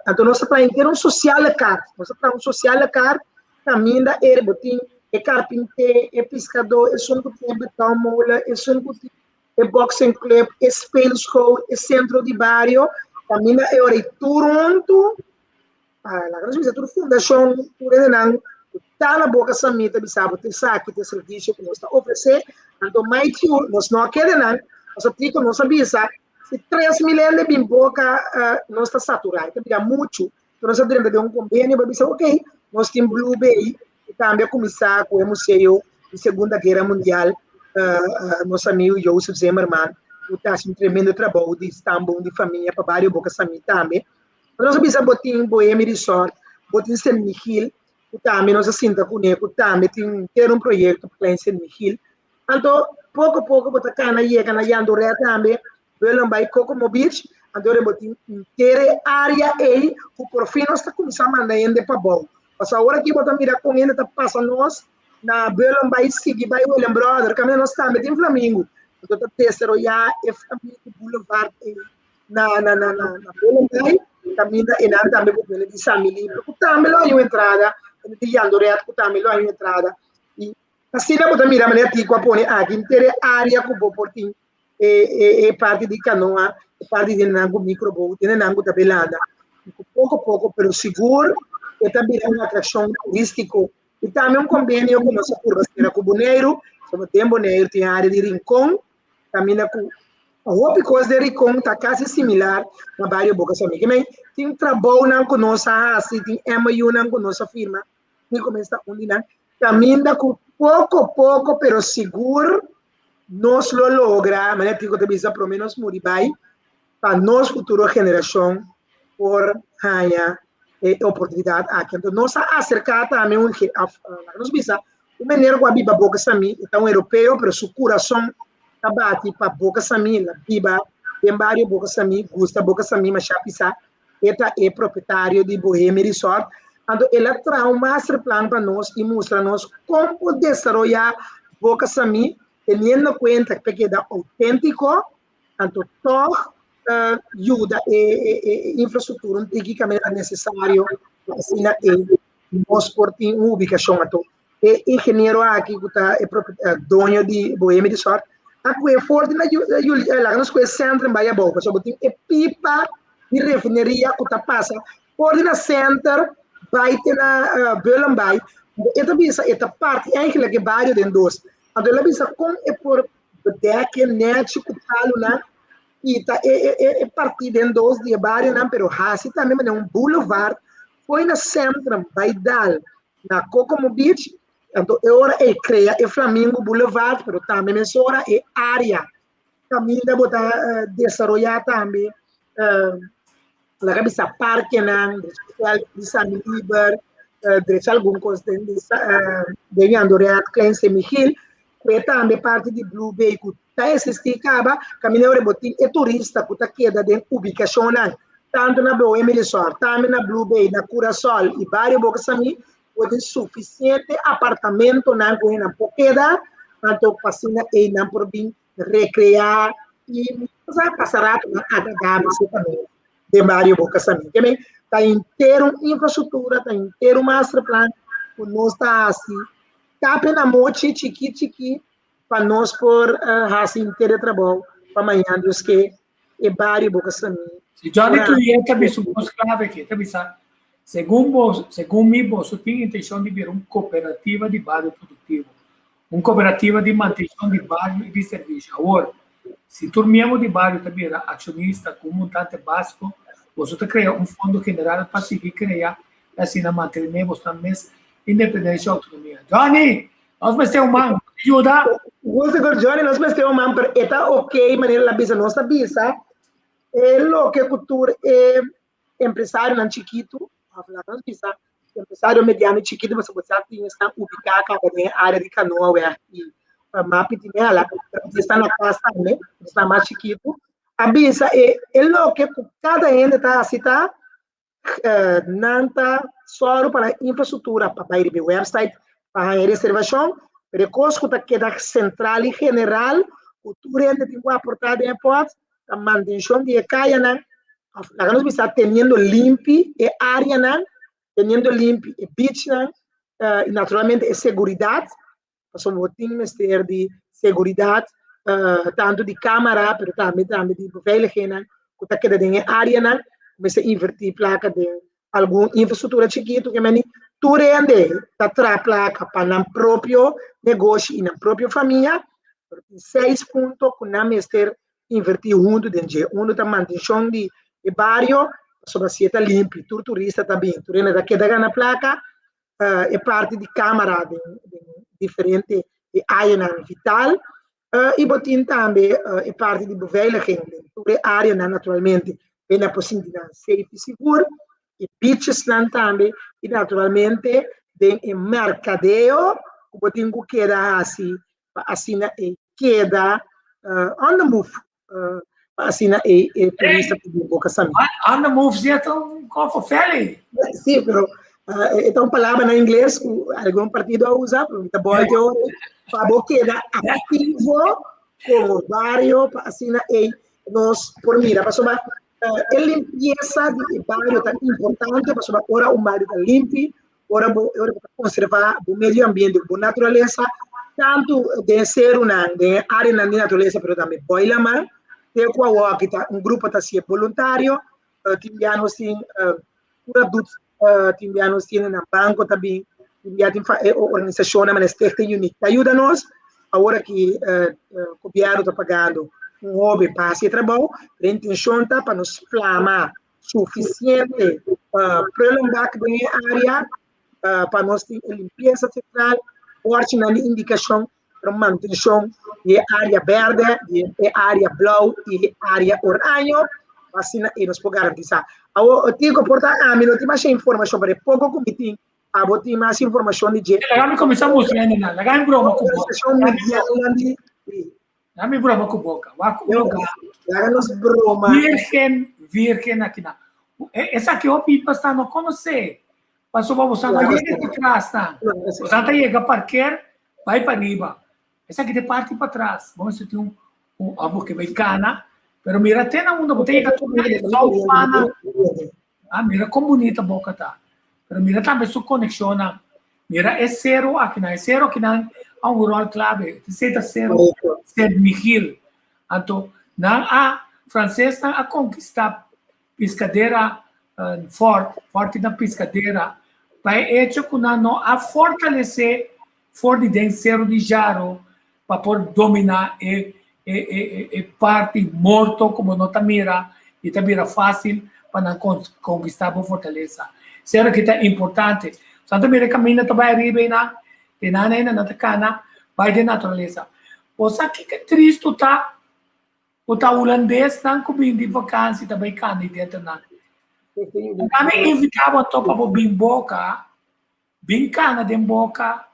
Então, nós estamos em um social car, nós estamos um social car, também da botim, é carpinteiro, é pescador, é som que tem betão mola, é som que tem é boxing club, é spell school, é centro de barrio, também da é Toronto, a grande fundação, por exemplo, está na boca samita bisabo te saque te serviço que nós está oferecer então mais que nós não queremos nós tico nós avisa se 3 milhões de bimboca nós está saturado então muito nós dentro de convênio para dizer ok nós temos Blue Bay e também começar com o museu de Segunda Guerra Mundial nosso amigo Joseph Zimmerman que está um tremendo trabalho de Istambul de família para vários boca samita também nós avisa botin Bohemia Resort botin Saint Michiel também nós sinta com ele, também tem um projeto para em Mihil. Então, pouco a pouco, bota cana e cana e andoré também, velam vai Kokomo Beach, andoré botin inteira área aí, o por fim nós está começando a mandar ainda para bom. Mas agora que bota mira com ele, está passando nós, na velam vai seguir, vai o Brother, que nós também tem Flamengo. Então, está terceiro já, é Flamengo Boulevard, na velam vai, também também com ele de Samili, porque também lá é entrada, di Andoré que também lá é entrada e assim não pode mirar maneira que pone aqui inteira área que vou portim parte de canoa parte de nango microboat de nango tabelada pouco a pouco pelo seguro e também uma atração turística e também convênio com nossa curvaceira com Boneiro sobre tem Boneiro tem área de Rincón também com a outra coisa de Rincón está quase similar a várias bocas também que tem trabalho com nossa assim tem MU com nossa firma e começa a unir também com pouco pero seguro nós lo logra, mas eu digo também pelo menos muri vai para nós futura geração por ganhar oportunidade aqui. Então nós acercar também nós bisa o menino com a biba boca sami, então europeu, pero seu coração tá bate para boca sami, la biba tem vários boca sami, gusta boca sami, mas já pisa, eta é proprietário de Bohemia Resort. Então ela traz um master plan para nós e mostra nos como desenvolver boca sami, tendo em conta que é autêntico, então todo ajuda e infraestrutura tecnicamente necessário assim nós por ter uma ubicação então e engenheiro aqui que é dono de Bohemia Resort aqui é forte na nós com centro em Bahia Boca só tem pipa de refinaria que tá passa por na center vai ter na Belenbay e também essa parte eigenlijk que bairro tem dois então ela bisa com é por deck net que tal na e tá partido em dois de bairro não pero assim também é um boulevard foi na centro vai dar na Kokomo Beach então agora cria o Flamingo Boulevard pero também é hora área também dá botar desenvolver também la cabeça parque não de San Liber de algum coisa de Andoreat Klein Semihil que também parte de Blue Bay que está existindo caminhar botin é turista que está queda de ubicação tanto na Bohemia Resort também na Blue Bay na Curaçao e vários bocas também pode suficiente apartamento na coisa queda tanto pasina e na por bem recrear e passar na agradar também de vários bocas também também está inteiro infraestrutura está inteiro master plan que nós está assim tá na mochi chiqui para nós por assim inteiro trabalho para amanhã Deus que é vários bocas também se Johnny tu ia também supos clave aqui também sabe segundo mim você tem intenção de ver uma cooperativa de bairro produtivo uma cooperativa de manutenção de bairro e de serviço agora se turmiamos de bairro também acionista com montante básico você tem que criar um fundo general para seguir criar assim na manter você também independência e autonomia. Johnny, nós vamos ter ajuda? Você com Johnny, nós vamos ter mas está ok, maneira la bisa nossa bisa. Lo que cultura é empresário não chiquito, nós bisa empresário mediano chiquito, você pode estar ubicado na área de Canoa e mapa de ela, está na casa também, está mais chiquito. A bisa é lo que cada ente está assim tá nanta só para infraestrutura para ir para o website para a reservação precoce que queda central e general o turente tem que aportar depois a manutenção de caia na nós está tendo limpo e área na tendo limpo e beach na e naturalmente é segurança nós temos ter de segurança tanto de câmara pero também de beveiliging que queda em área na começa a invertir placa de alguma infraestrutura chiquito que meni tu rende tá tra placa para o próprio negócio e na própria família 6 pontos que não mestre invertir junto dentro um da manutenção de bairro sobre se está limpo tu turista também tu rende da queda na placa é parte de câmara de diferente área vital e botin também é parte de beveiliging tu área naturalmente bem a possibilidade safe e seguro e beaches também e naturalmente tem mercadeo como tem que queda assim queda on the move assim turista de boca também on the move é tão confortável sim pero é uma palavra em inglês que algum partido usa para bom eu para queda ativo como vários assim nós por mira para somar a limpeza de bairro é importante para agora o bairro está limpo agora para conservar o meio ambiente a natureza tanto de ser uma área na natureza mas também boila mar tem um grupo está sendo voluntário tínhamos produtos tínhamos na banco também tínhamos organização mas Stichting Unique ajuda-nos agora que o governo está pagando hobby para esse trabalho, a intenção está para nos flamar suficiente prolongar a área para nós ter limpeza central, forte na indicação para manutenção e área verde, e área blau, e área oranho, assim, e nós podemos garantizar. Eu digo, portanto, a mim não tem mais informação sobre pouco comitê, a botar mais informação de jeito. Lagami começamos ainda na. Lagami broma com boca. Organização mundial, Lagami broma com boca. Waku lugar. Lagamos broma. Virgen aqui na. Essa aqui o pipa está no conhecer. Passou para você não chega de trás, tá? Você tá chega parquear, vai para riba. Essa aqui de parte para trás. Vamos ter um abo que vai cana, pero mira tem na mundo botei que tudo só pana. Ah, mira como bonita a boca tá. Pero mira também sua conexão, mira é zero aqui na a um rol clave. Você zero, ser Miguel. Então, na a francês a conquistar piscadeira forte na piscadeira vai hecho com a fortalecer forte de zero de jaro para poder dominar e parte morto como não tá mira e tá mira fácil para conquistar a fortaleza. Será que é importante? Santa Mira caminha também arriba na tenana na tacana vai de natureza. O sabe que triste tá o holandês não cobrindo de vacância também candidato na. Kami invitava to para bim boca, bim cana de boca,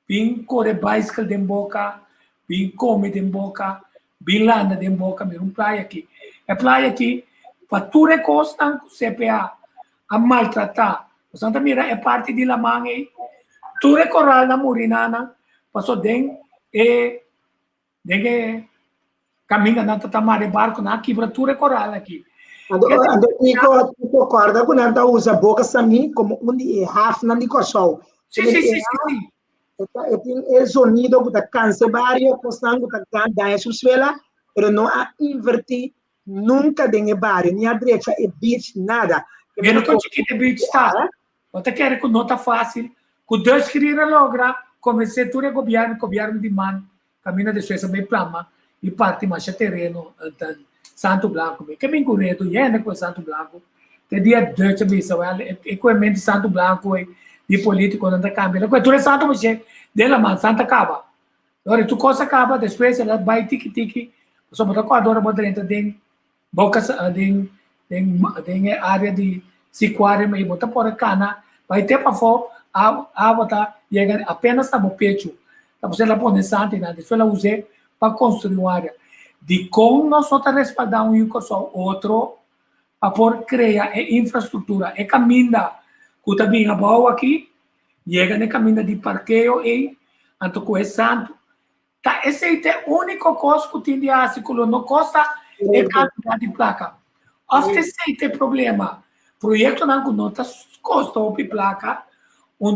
bim corre bicycle de boca, bim come de boca, bim landa de boca, mir praia aqui. É praia aqui para tu recostar CPA a maltratar. Santa Mira é parte de Lamangue. Tu recorral na Murinana, passou den caminha na tatamare barco na aqui para tu recorral aqui. Nico concorda com ela usa boca sami como de half na Nicosol. Sim. É sonido que cansa vários constante que dá essa suela, mas não há invertir nunca de vários nem a direita e beach nada. Vendo que o chiquito beach está. Você quer que não tá fácil, que Deus queria logra convencer todo o governo de man, caminho de Suécia bem plama e parte mais terreno Santo Blanco, que bem correto, e com Santo Blanco, que dia 2 bisa, e com mente Santo Blanco e político não tá cambiando, que tu é Santo você dela man Santa acaba. Agora tu coisa acaba, depois ela vai tiki só botar com a dora botar dentro de boca de área de Siquare, mas botar por cana, vai ter para fora a botar chega apenas na pecho, para você lá pôr Santa e nada, isso ela usa para construir uma área. De como nós estamos respaldando um só outro para por criar infraestrutura, é caminho que também a boa aqui, chega no caminho de parqueio e então com esse santo, tá esse é o único coisa que tem de ácido, não custa é quantidade de placa. After se tem problema, projeto não tá custa o placa,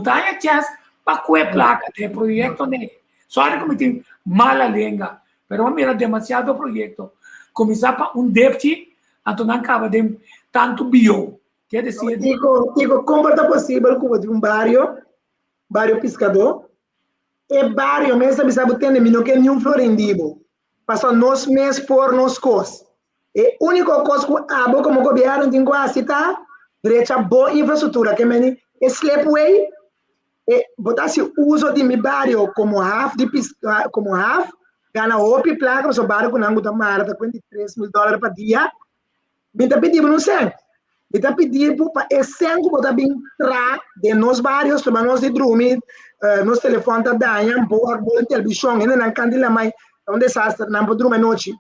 tá chance para com placa de projeto né, só que tem mala língua. Pero mira demasiado projeto. Começar para débito, então não acaba de tanto bio. Quer dizer, digo, como é possível como de bairro pescador, e bairro mesmo sabe ter não que nenhum florendivo. Passou nos meses por nos cos. E única coisa que abo como governo tem quase tá, direita boa infraestrutura que meni slipway e botar-se uso de meu bairro como half de como half gana opi placa so barco nango da marta $23,000 para dia bita pedir não sei bita pedir para essengo botar bem tra de nos vários para nós de dormir nos telefone tá danha boa boa televisão ainda não candila mais é um desastre não pode dormir noite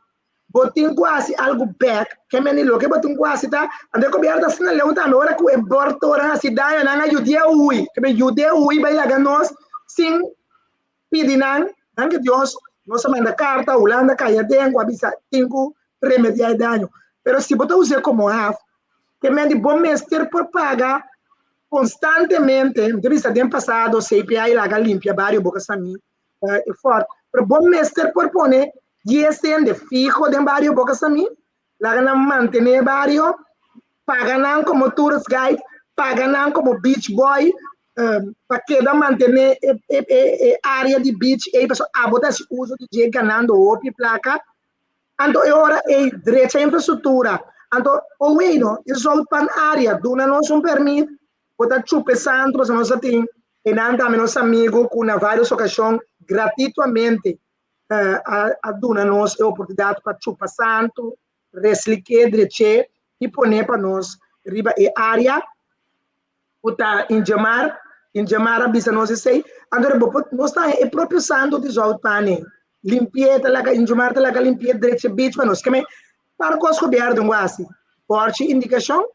botin quase algo back que menino que botin quase tá ande coberta assim na leão tá na hora que é bortora se danha não ajuda ui que me ajuda ui vai lá nós sim pedir não que Deus nós manda carta, Holanda cai dentro, avisa, tem que remediar dano. Mas se você usa como half, que mende bom mestre por pagar constantemente, entrevista do ano passado, CPI lá limpia vários bocas também, é forte. Mas bom mestre por poner GSM de fijo de vários bocas também, lá não manter vários, pagar como tourist guide, pagar como beach boy, para que manter a área de beach e pessoal botar esse uso de jeito ganhando o placa então agora é direita infraestrutura então o weino resolve para a área do nós permite botar chupe santo nós tem e não também nosso amigo com várias ocasiões gratuitamente a dona nós a oportunidade para chupar santo, reslique, dreche, e poner para nós riba e área, uta em jamar a bisa nós sei, agora nós está é próprio santo de Zoutane, limpieza laga em jamar laga limpieza dreche beach para nós, que me para cos coberto um assim, forte indicação,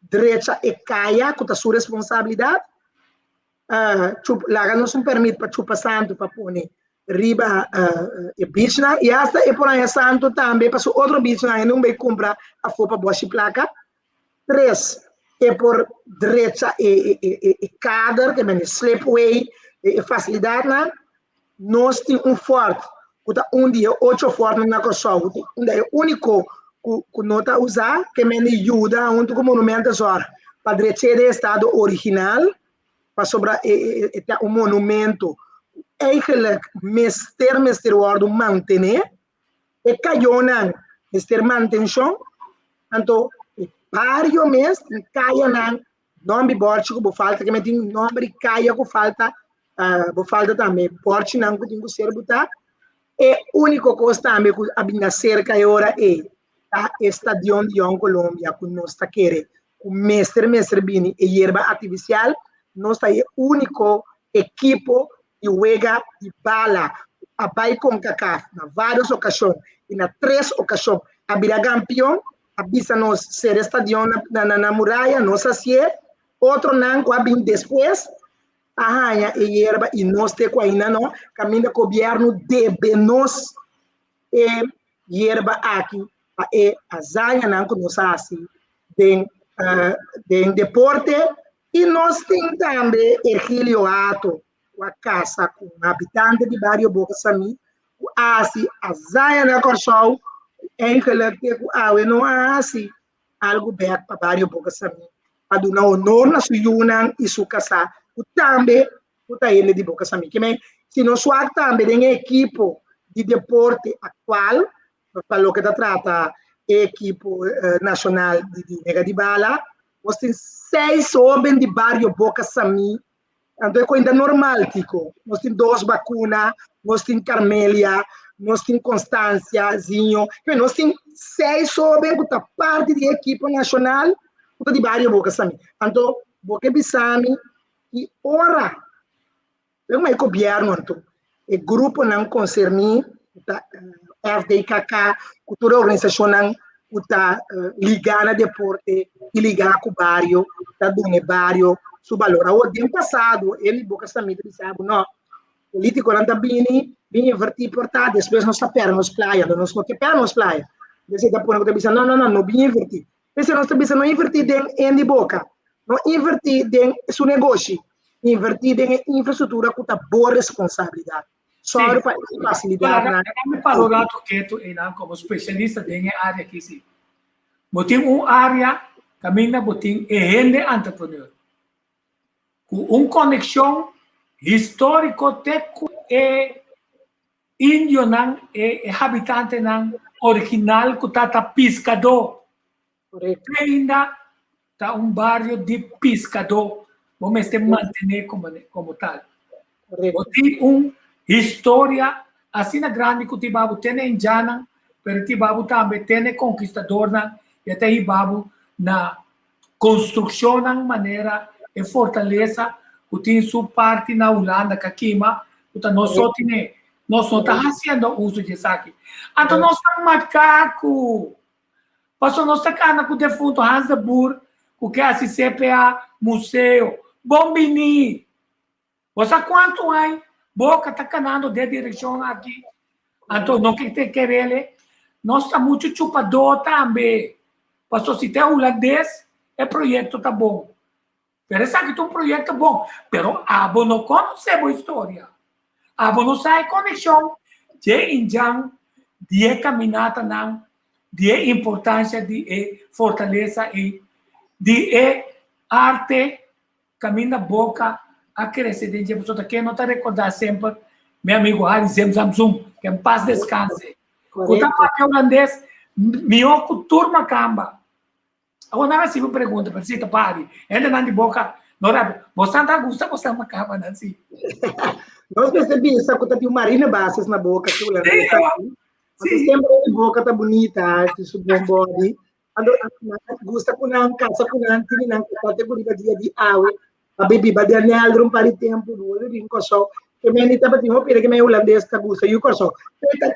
drecha e caia, com a sua responsabilidade, laga nós permite para chupar santo para poner riba e beach na e hasta e por aí santo também para outro beach na não vai comprar a fopa boa placa 3 e por direita e cadar que é slipway e facilidade lá nós temos forte que dia 8 forte na corso é o único que nota usar que me ajuda um como monumento só para direita de estado original para sobra um monumento eigenlijk meester worden mantener e caionan meester mantention anto vario mes caia nan nome borte que falta que me tem nome caia que falta falta também borte nan que tem que ser botar e único coisa também que abinda cerca agora é a estadio de Colômbia que nós está querendo o meester bini e erva artificial nós está é único equipo e juega de bala a vai com CACAF na várias ocasiões e na 3 ocasiões a virar campeão a bisa nós ser estadio na muralha nós assim outro não que abim depois a rainha e erva e nós te com ainda não caminho governo deve nós e erva aqui a zanha não que nós assim den deporte e nós tem também Ergílio Ato a casa com habitante de bairro Boca Sami, assim a zaia na corção, em que ela tem não assim algo bem para bairro Boca Sami, para dar honor na sua união e sua casa, o também o ele de Boca Sami, que se nós suar também tem equipe de deporte atual, para o que trata equipe nacional de Nega de Bala, nós temos 6 homens de bairro Boca Sami. Então, é coisa normal, Tico. Nós temos 2 vacunas, nós temos Carmélia, nós temos Constância, Zinho. Nós temos 6 homens que são parte da equipe nacional de vários Boca Sami. Então, Boca Bissami, e ora, eu me governo, então, o grupo não concerni, FDKK, cultura organização não, ligar na deporte, e ligar com o bairro, do bairro, su valore. O tempo passado, ele Boca Sami dizia, não, político não está bem invertir portar, depois nós esperamos praia, nós não queremos praia. Depois da porra que está dizendo, não bem invertir. Depois nós estamos não invertir em Boca, não invertir em seu negócio, invertir em infraestrutura com boa responsabilidade. Só para facilitar. Eu me falo lá que como especialista em área aqui, sim. Botem área, caminha, botem rende entrepreneur. Com conexão histórico e índio não e habitante não original que tá pescador. Ainda tá bairro de pescador. Vamos manter como tal. Tem história assim grande que o Tibabu tem em Jana, mas o Tibabu também tem conquistador e até Tibabu na construção de maneira e fortaleza que tem sua parte na Holanda, Kakima, então nós só estamos fazendo uso disso aqui. Então nós estamos macaco, passou nós estamos com o defunto Hans de Boer, que é a CPA, museu, Bombini. Você quanto aí? Boca está canando de direção aqui. Então não que te querer, nós estamos muito chupador também. Passou se tem holandês, o projeto tá bom. Parece que tem projeto bom, pero abo não conhece a história. Abo não sabe conexão de injam, de caminhada não, de importância de fortaleza e de arte, caminha boca a crescer de pessoa que não está recordar sempre meu amigo Harry Zamzum, que em paz descanse. O tapete holandês, minha turma camba. Agora não é assim uma pergunta, para você pare. Ainda não de boca, não é? Você não gosta, você não acaba assim. Nós percebemos que tem marina bases na boca, que o holandês sempre a boca tá bonita, que isso bom body. Ando gusta com não casa com não tem não categoria de água, a bebê vai dar nela um par de tempo, do olho de coço. Que me nita para tinha pira que me holandês tá gusta, e o coço.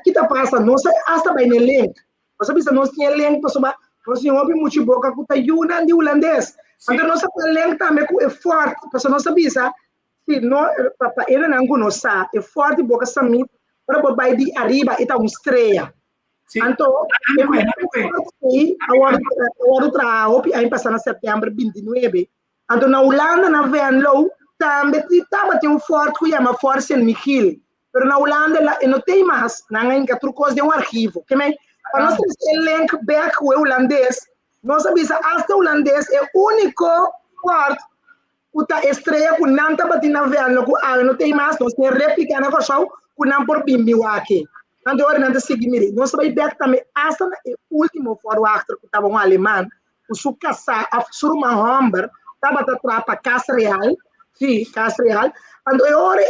Que tá passa, não sei hasta bem no link. Você pensa nós tinha link para soba, nós tinha muito boca com tá yuna de holandês. Então nós tá link também com é forte, para nós sabia. Se não, para ele não conhece, é forte boca samit para botar de arriba e tá estreia. Então, agora trabalho aí passando setembro 29. Então na Holanda na Venlo também tem um forte que chama Force Michiel. Mas na Holanda não tem mais, não é que trucos de um arquivo. Que me para nós ter link back com o holandês, nós sabemos que o holandês é o único forte que estreia com não tá batendo na Venlo, não tem mais, nós temos réplica na coisa com não por bimbiu aqui. Então, agora não sei que nós sabemos que também hasta o último forward que estava um alemão, o seu casa, a sua Humber, estava atrás para Casa Real, sim, Casa Real. Então, agora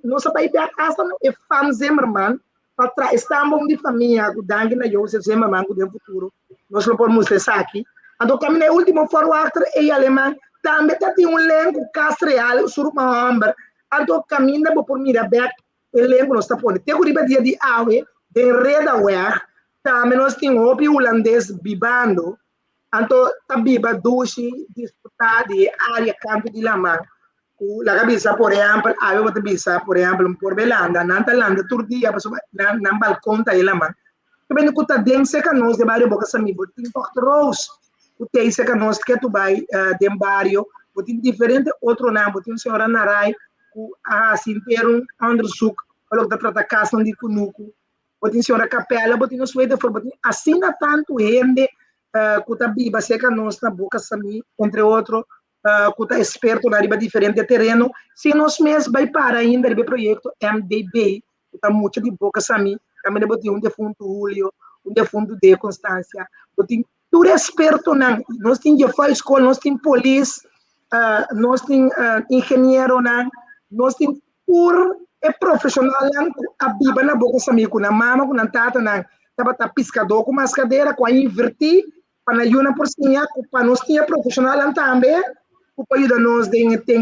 nós sabemos que hasta é Fan Zimmermann, para trás, estamos de família, o Dangue na Joseph Zimmermann, que no futuro, nós não podemos mostrar aqui. Então, também o último forward é alemão, também tem um elenco Casa Real, o seu Humber. Então, caminha por Mirabeck, elenco nós está pondo. Tem o dia de água, de Redaweg, também nós temos o holandês bibando, então está biba duche, disputar de área campo de Lamar. La cabeça, por exemplo, a outra cabeça, por exemplo, por Belanda, na Landa, todo dia, na balcão da Lamar. Também no que dense que nós de bairro boca samigo, tem Porto Rose, o teise que nós que tu vai de bairro, tem diferente outro nome, tem senhora Narai, a Sinterum Andersuk, o que trata casa de Kunuku, tem senhora Capela, tem no suede for, assim na tanto gente que tá biba seca nós na boca sami, entre outros, que tá experto na riba diferente terreno, se nós mesmos vai para ainda o projeto MDB, que tá muito de boca sami, também tem um defunto Julio, um defunto de Constância, tem tudo experto não, nós temos já foi escola, nós temos polícia, nós temos engenheiro não, nós temos por é profissional a biba na boca sami com a mama com a tata não, tava piscador com mascadeira com a invertir para na yuna por cima para nós tinha profissional também para ajudar nós de tem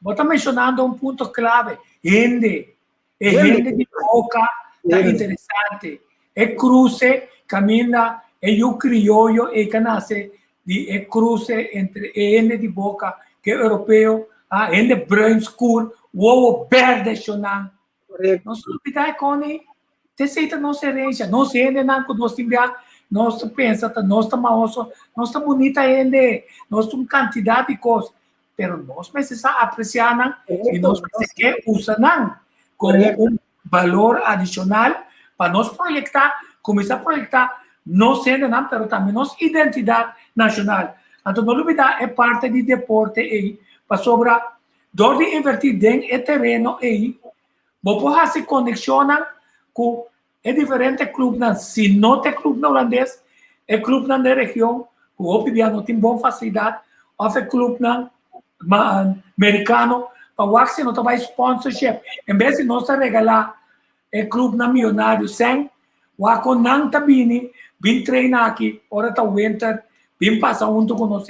Você mencionando um ponto clave, gente de boca, tá interessante, é cruce, caminha, é o criollo, é que nasce, é cruce entre gente de boca, que é europeu, gente branco escuro, o verde chonan. Nós não podemos com te seita nossa herança, nós gente não que nós temos nós pensa, nós estamos nós estamos bonita gente, nós temos quantidade de coisas, pero nós precisamos apreciar e nós precisamos usar como um valor adicional para nós projetar, começar a projetar não sendo não, pero também nossa identidade nacional. Então, não olvidar é parte do deporte aí, para sobrar dor de invertir dentro do terreno aí, você se conexionar com diferentes clubes, se não tem clube holandês, é clube na região, o Opibia não tem boa facilidade, ou é clube americano, para o Axi não tem sponsorship, em vez de nós regalar é clube na milionário sem, o Axi não está bem treinar aqui, hora está winter, bem passar junto com nós,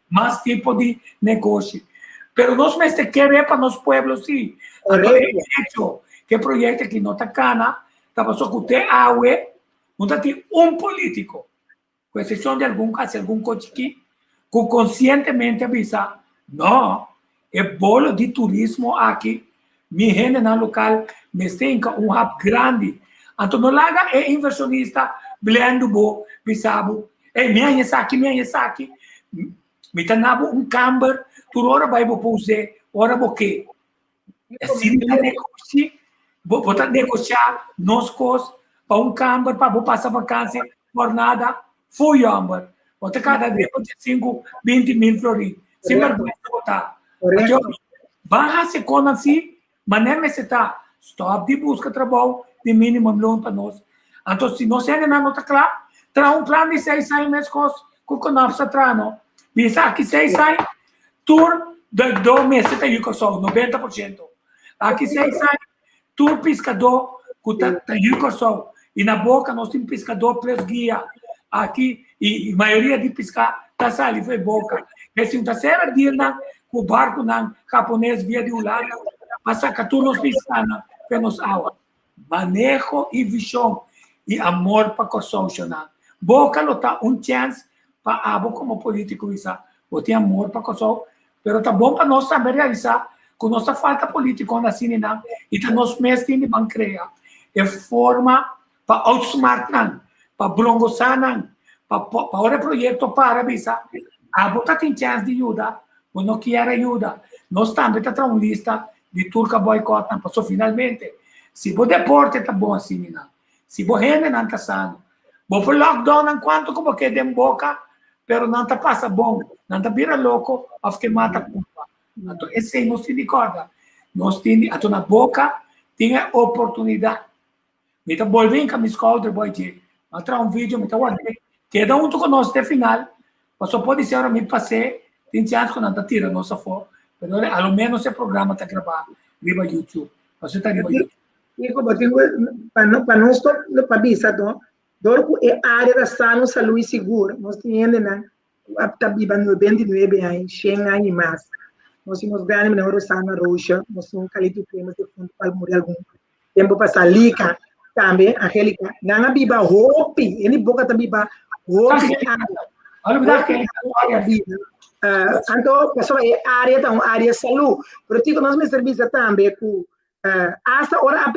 mais tipo de negócio. Pero nós mesmo queremos para nosso povo, sim. Que projeto que não está cana, está só que tem água, não tem um político, com exceção de algum caso, algum coche que conscientemente avisa, não, é bolo de turismo aqui, minha gente no local, me tem um hub grande. Então, não larga é inversionista, blendo bo, bisabo, minha aqui, me tanabo um camber, tu hora vai bo puse, hora bo que, assim tá negócio, botar negociar nos cos para camber para passar vacância por nada, foi amber, botar cada dia 20 mil florins, sem vergonha botar. Barra se com assim, maneira me está stop de busca trabalho de minimum loan para nós. Então, se nós ainda não está claro, traz um plano de 6 meses com o conapsa trano. Bisa que 6 anos, tour 2 meses tá yuko só 90%. Aqui sai tu pescador que tá yuko só e na boca nós temos pescador plus guia aqui e maioria de pescar tá sali foi boca. Esse um terceira dia na o barco na japonês via de Holanda passa que tu nos pescana pelos água. Manejo e visão e amor para constitucional. Boca não tá chance para abo como político isso. Ou tem amor para constitucional, pero tá bom para nós saber realizar com nossa falta política na cinema e tá nós mesmos de bancreia. É forma para outsmart não, para brongoçar não, para o projeto para avisar. Abo tá tem chance de ajuda, ou não quer ajuda. Nós também tá uma lista de turca boicot, não passou finalmente. Se o deporte tá bom assim, não. Se o rende não tá sano. Vou para lockdown enquanto como que dem boca, pero não tá passa bom, não tá vira louco, of que mata culpa. Então esse não se recorda. Nós temos a na boca tinha oportunidade. Me tá volvendo com a minha escola boy de mostrar vídeo, me tá guardando. Queda com nós até final. Só pode ser agora me passei, tem chance que não tá tirando nossa foto, pero ao menos esse programa tá gravado riba YouTube. Você tá riba YouTube. E como tenho para nós para bisa to dorco é área da saúde e seguro nós temos na apta biba 99 anos 100 anos mais nós temos ganho na Rosana Rocha nós temos calito temas de fundo para morrer algum tempo passar lica também Angélica na biba hopi ele boca também biba hopi olha me dá que então pessoal é área saúde pero tico nós me serviço também com asa ora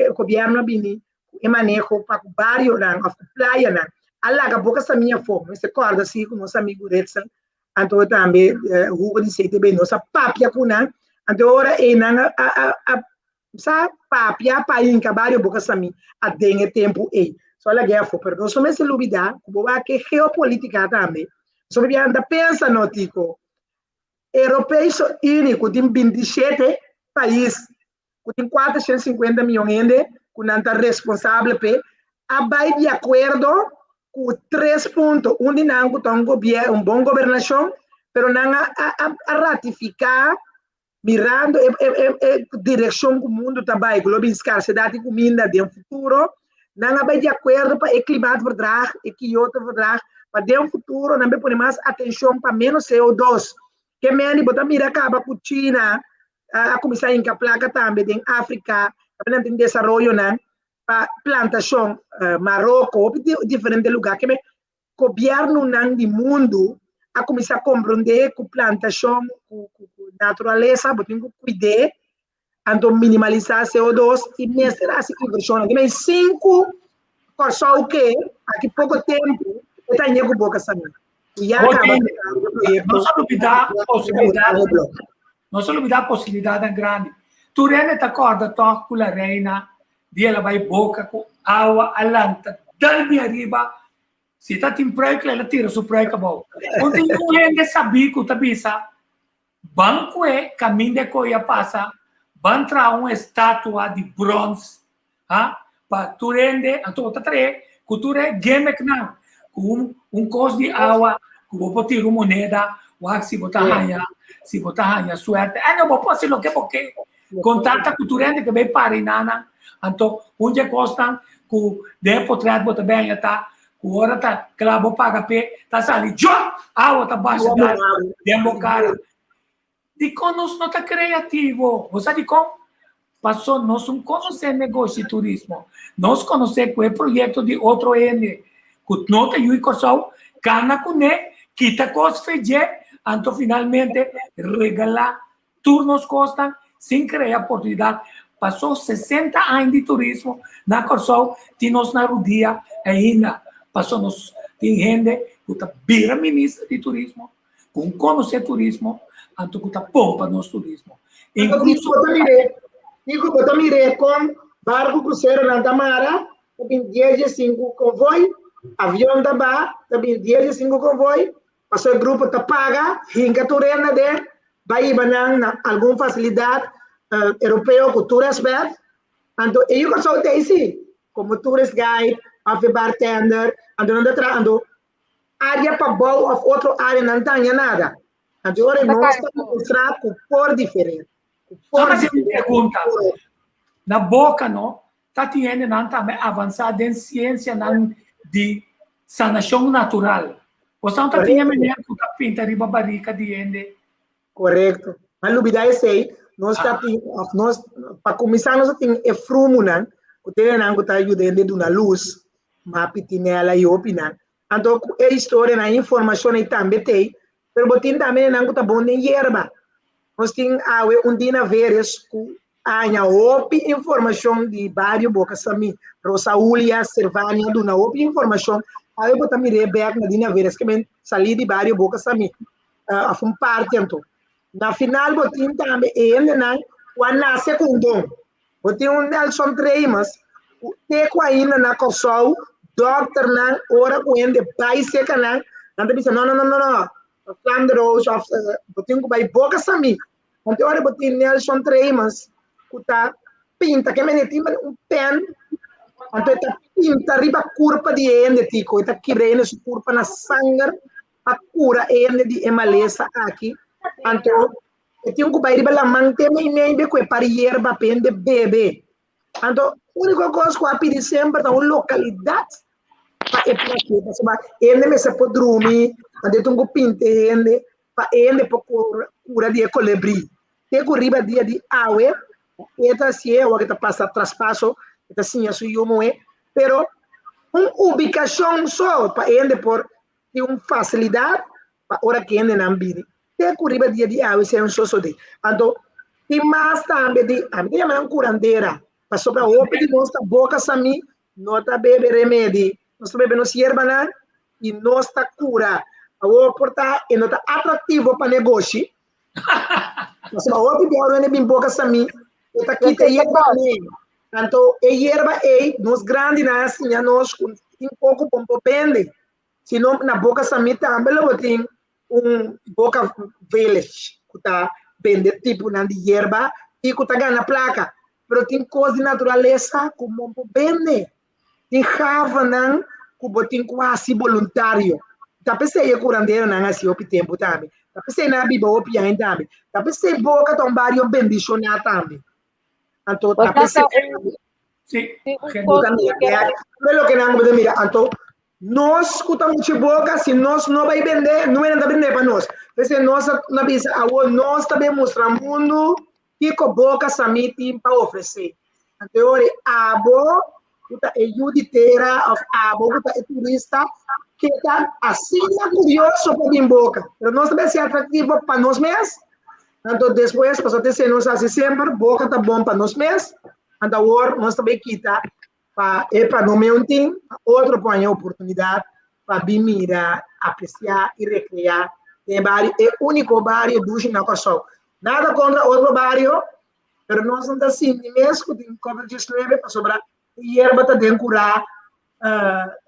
o governo bini e manejo para o barrio na praia na alaga boca essa minha forma você acorda assim com nosso amigo Retzel então também rua de CTB nossa papia kuna então ora e na sa papia pa inca barrio boca essa minha a dengue tempo e só la guerra foi perdão só me se lubida como vai que geopolítica também só me anda pensa no tico europeus único tem 27 países com 450 milhões de que não está responsável por vai de acordo com 3 pontos onde não tem um bom governação pero não a ratificar mirando a direção que o mundo está vai global escassidade de comida de futuro não vai de acordo para o clima verdrag e Kyoto verdrag para de futuro não vai pôr mais atenção para menos CO2 que menos botar mira acaba com China a começar em placa também em África, também tem desenvolvimento na plantação Marrocos, diferente lugar que o governo do mundo a começar a compreender que plantação, natureza, tem que cuidar, então minimalizar CO2 e mesmo assim inversão. Que 5 coisas o que aqui pouco tempo está em que boca sangue. E acaba não só duvidar possibilidade. Não só me dá possibilidade grande. Tu rende te acorda to com a reina, dia ela vai boca com água alanta, dal arriba, se tá em preco ela tira su preco bom. Ontem tu rende sabia que tu bisa, banco é caminho de coia passa, van tra uma estátua de bronze, para tu rende, a tu tre, que tu rende game não, com cos de água, que vou botar uma moneda, se botar se botar a suerte, não vou fazer o que porque com tanta cultura que vem para nana, então onde costam que depois trás botar bem tá, que hora tá clavo paga pé, tá sali, jo, água tá baixa da, demo cara, de como nós não tá criativo, você de como passou nós não conhecer negócio de turismo, nós conhecer que é projeto de outro N, que não tem o curso, cana com né, quita coisa feijão então, finalmente, regalar turnos costam sem criar oportunidade. Passou 60 anos de turismo na Corsol, tínhamos na Rudia ainda. Passou, tem gente que está vira ministra de turismo, com conhecer turismo, então que está bom para nosso turismo. Incluso, eu mirei com barco cruzeiro na Tamara, também 15 convoi, avião da Bar, também 15 convoi, passou o grupo te paga, hinga tu renda de, vai banang alguma facilidade europeu, cultura aspect, então eu só desse, como tourist guide, of bartender, ando área para boa, of outra área não tem nada, Agora Tá nós caindo. estamos mostrando com cor diferente. Com Só cor mais uma diferente. pergunta. Na boca, não? Tá tendo não também avançada em ciência não de sanação natural. Você não tá tendo menino que tá pinta riba barrica de ende. Correto. Mas lubida é sei, nós para começar nós tem é frumo nan, o tem nan que tá ajudando de uma luz, mas pitinela e opina. Então é história na informação aí também tem, pero botin também nan que tá bom de hierba. Nós tem um dia veres que há opi informação de vários bocas também, Rosaúlia, Servania, do na opi informação, aí botar mire back na dia veres que men sair de vários bocas também, a um parte então. Na final, botin também ele não, quando nasce com dom, botin Nelson Treimas, o teco ainda na console, doctor não, ora com ele pai seca não, não te pensa não, Flanders of botin com bai boca sami, então ora botin Nelson Treimas, que tá pinta que meneti pen, então tá pinta riba curva de ele tico, tá quebrando sua curva na sangue, a cura ele de emalesa aqui. Então, eu tenho que ir para lá, manter nem bem que para hierba pende bebê. Então, a única coisa que eu pedi sempre é uma localidade para ele me se pode dormir, eu tenho que pintar ele, para ele para cura de colibri. Tem que ir dia de água, esta se é o que está passando traspasso, esta sim é sua moe, pero uma ubicação só para ele por ter uma facilidade para hora que ele não vire. Tem que dia de água, se é um sosso de. Então, tem mais também de, a minha mãe é curandeira, para sobrar o de nossa boca, sami, não está bebe remédio, não está bebe nos hierba, e não está cura. A oporta e não está atrativo para negócio. Mas a outra de água é boca, sami, está aqui tem hierba, então, a hierba é, nos grandes, assim, nós, um pouco, pompo pende. Se não, na boca, sami, também, eu tenho boca village que está vendendo tipo de hierba e que está ganhando placa, mas tem coisa de natureza como vende, tem rava não que tem quase voluntário, tá pensei curandeiro não assim o tempo também, tá pensei na biba o piano também, tá pensei boca tão vários bendicionar também, então tá pensei Sim. pelo que não me mira, então nós escutamos de boca, se nós não vai vender, não é nada vender para nós. Porque nós na bisa, nós também mostramos o mundo que com boca sami tem para oferecer. Então, a abo, é juditeira, a abo, é turista, que está assim curioso para vir boca. Mas nós também ser atrativo para nós mesmos. Então, depois, para você nós assim sempre, boca está bom para nós mesmos. Então, agora, nós também quita para não mentir, outro põe a oportunidade para vir mirar, apreciar e recriar. É o único bairro do Chinacossol. Nada contra outro bairro, mas nós não estamos assim, mesmo que como eu escrevo, para sobrar, e erva está dentro curar,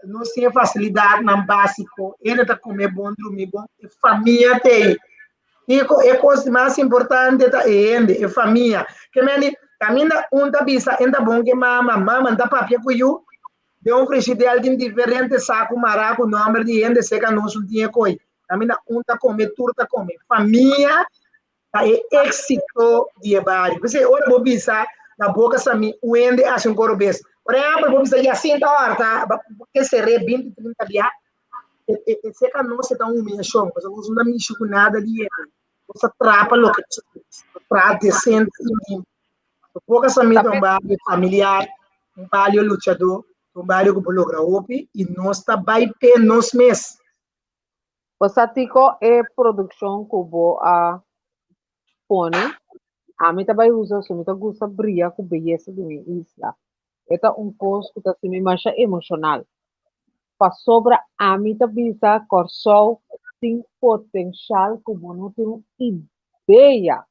nós temos facilidade no básico, ele está comer bom, dormir bom, e família tem. E a coisa mais importante é a família. Que caminha da bisa, ainda bom que mama da papia com you, de oferecer de alguém diferente, saco, maraco, nome de gente, seca, não tinha coi. Caminha da comer, turta comer. Família é êxito de bairro. Você olha para bisa, na boca, sami, o ende, acha um coro bes. Por exemplo, para bisa, já sinta a hora, tá? Porque se re 20, 30 dias, seca, não se dá humilhação, você não usa nada de gente. Você trapa o que você trata decente e pouca família um bairro familiar, um bairro lutador, um bairro que logra opi e nós está bem pé nós mesmos. Você tico é produção que vou a pone, a mim também usa, se me gusta brilhar com beleza de minha isla. É um coisa que está me mais emocional. Para sobra a mim também está Corsol tem potencial que não tem ideia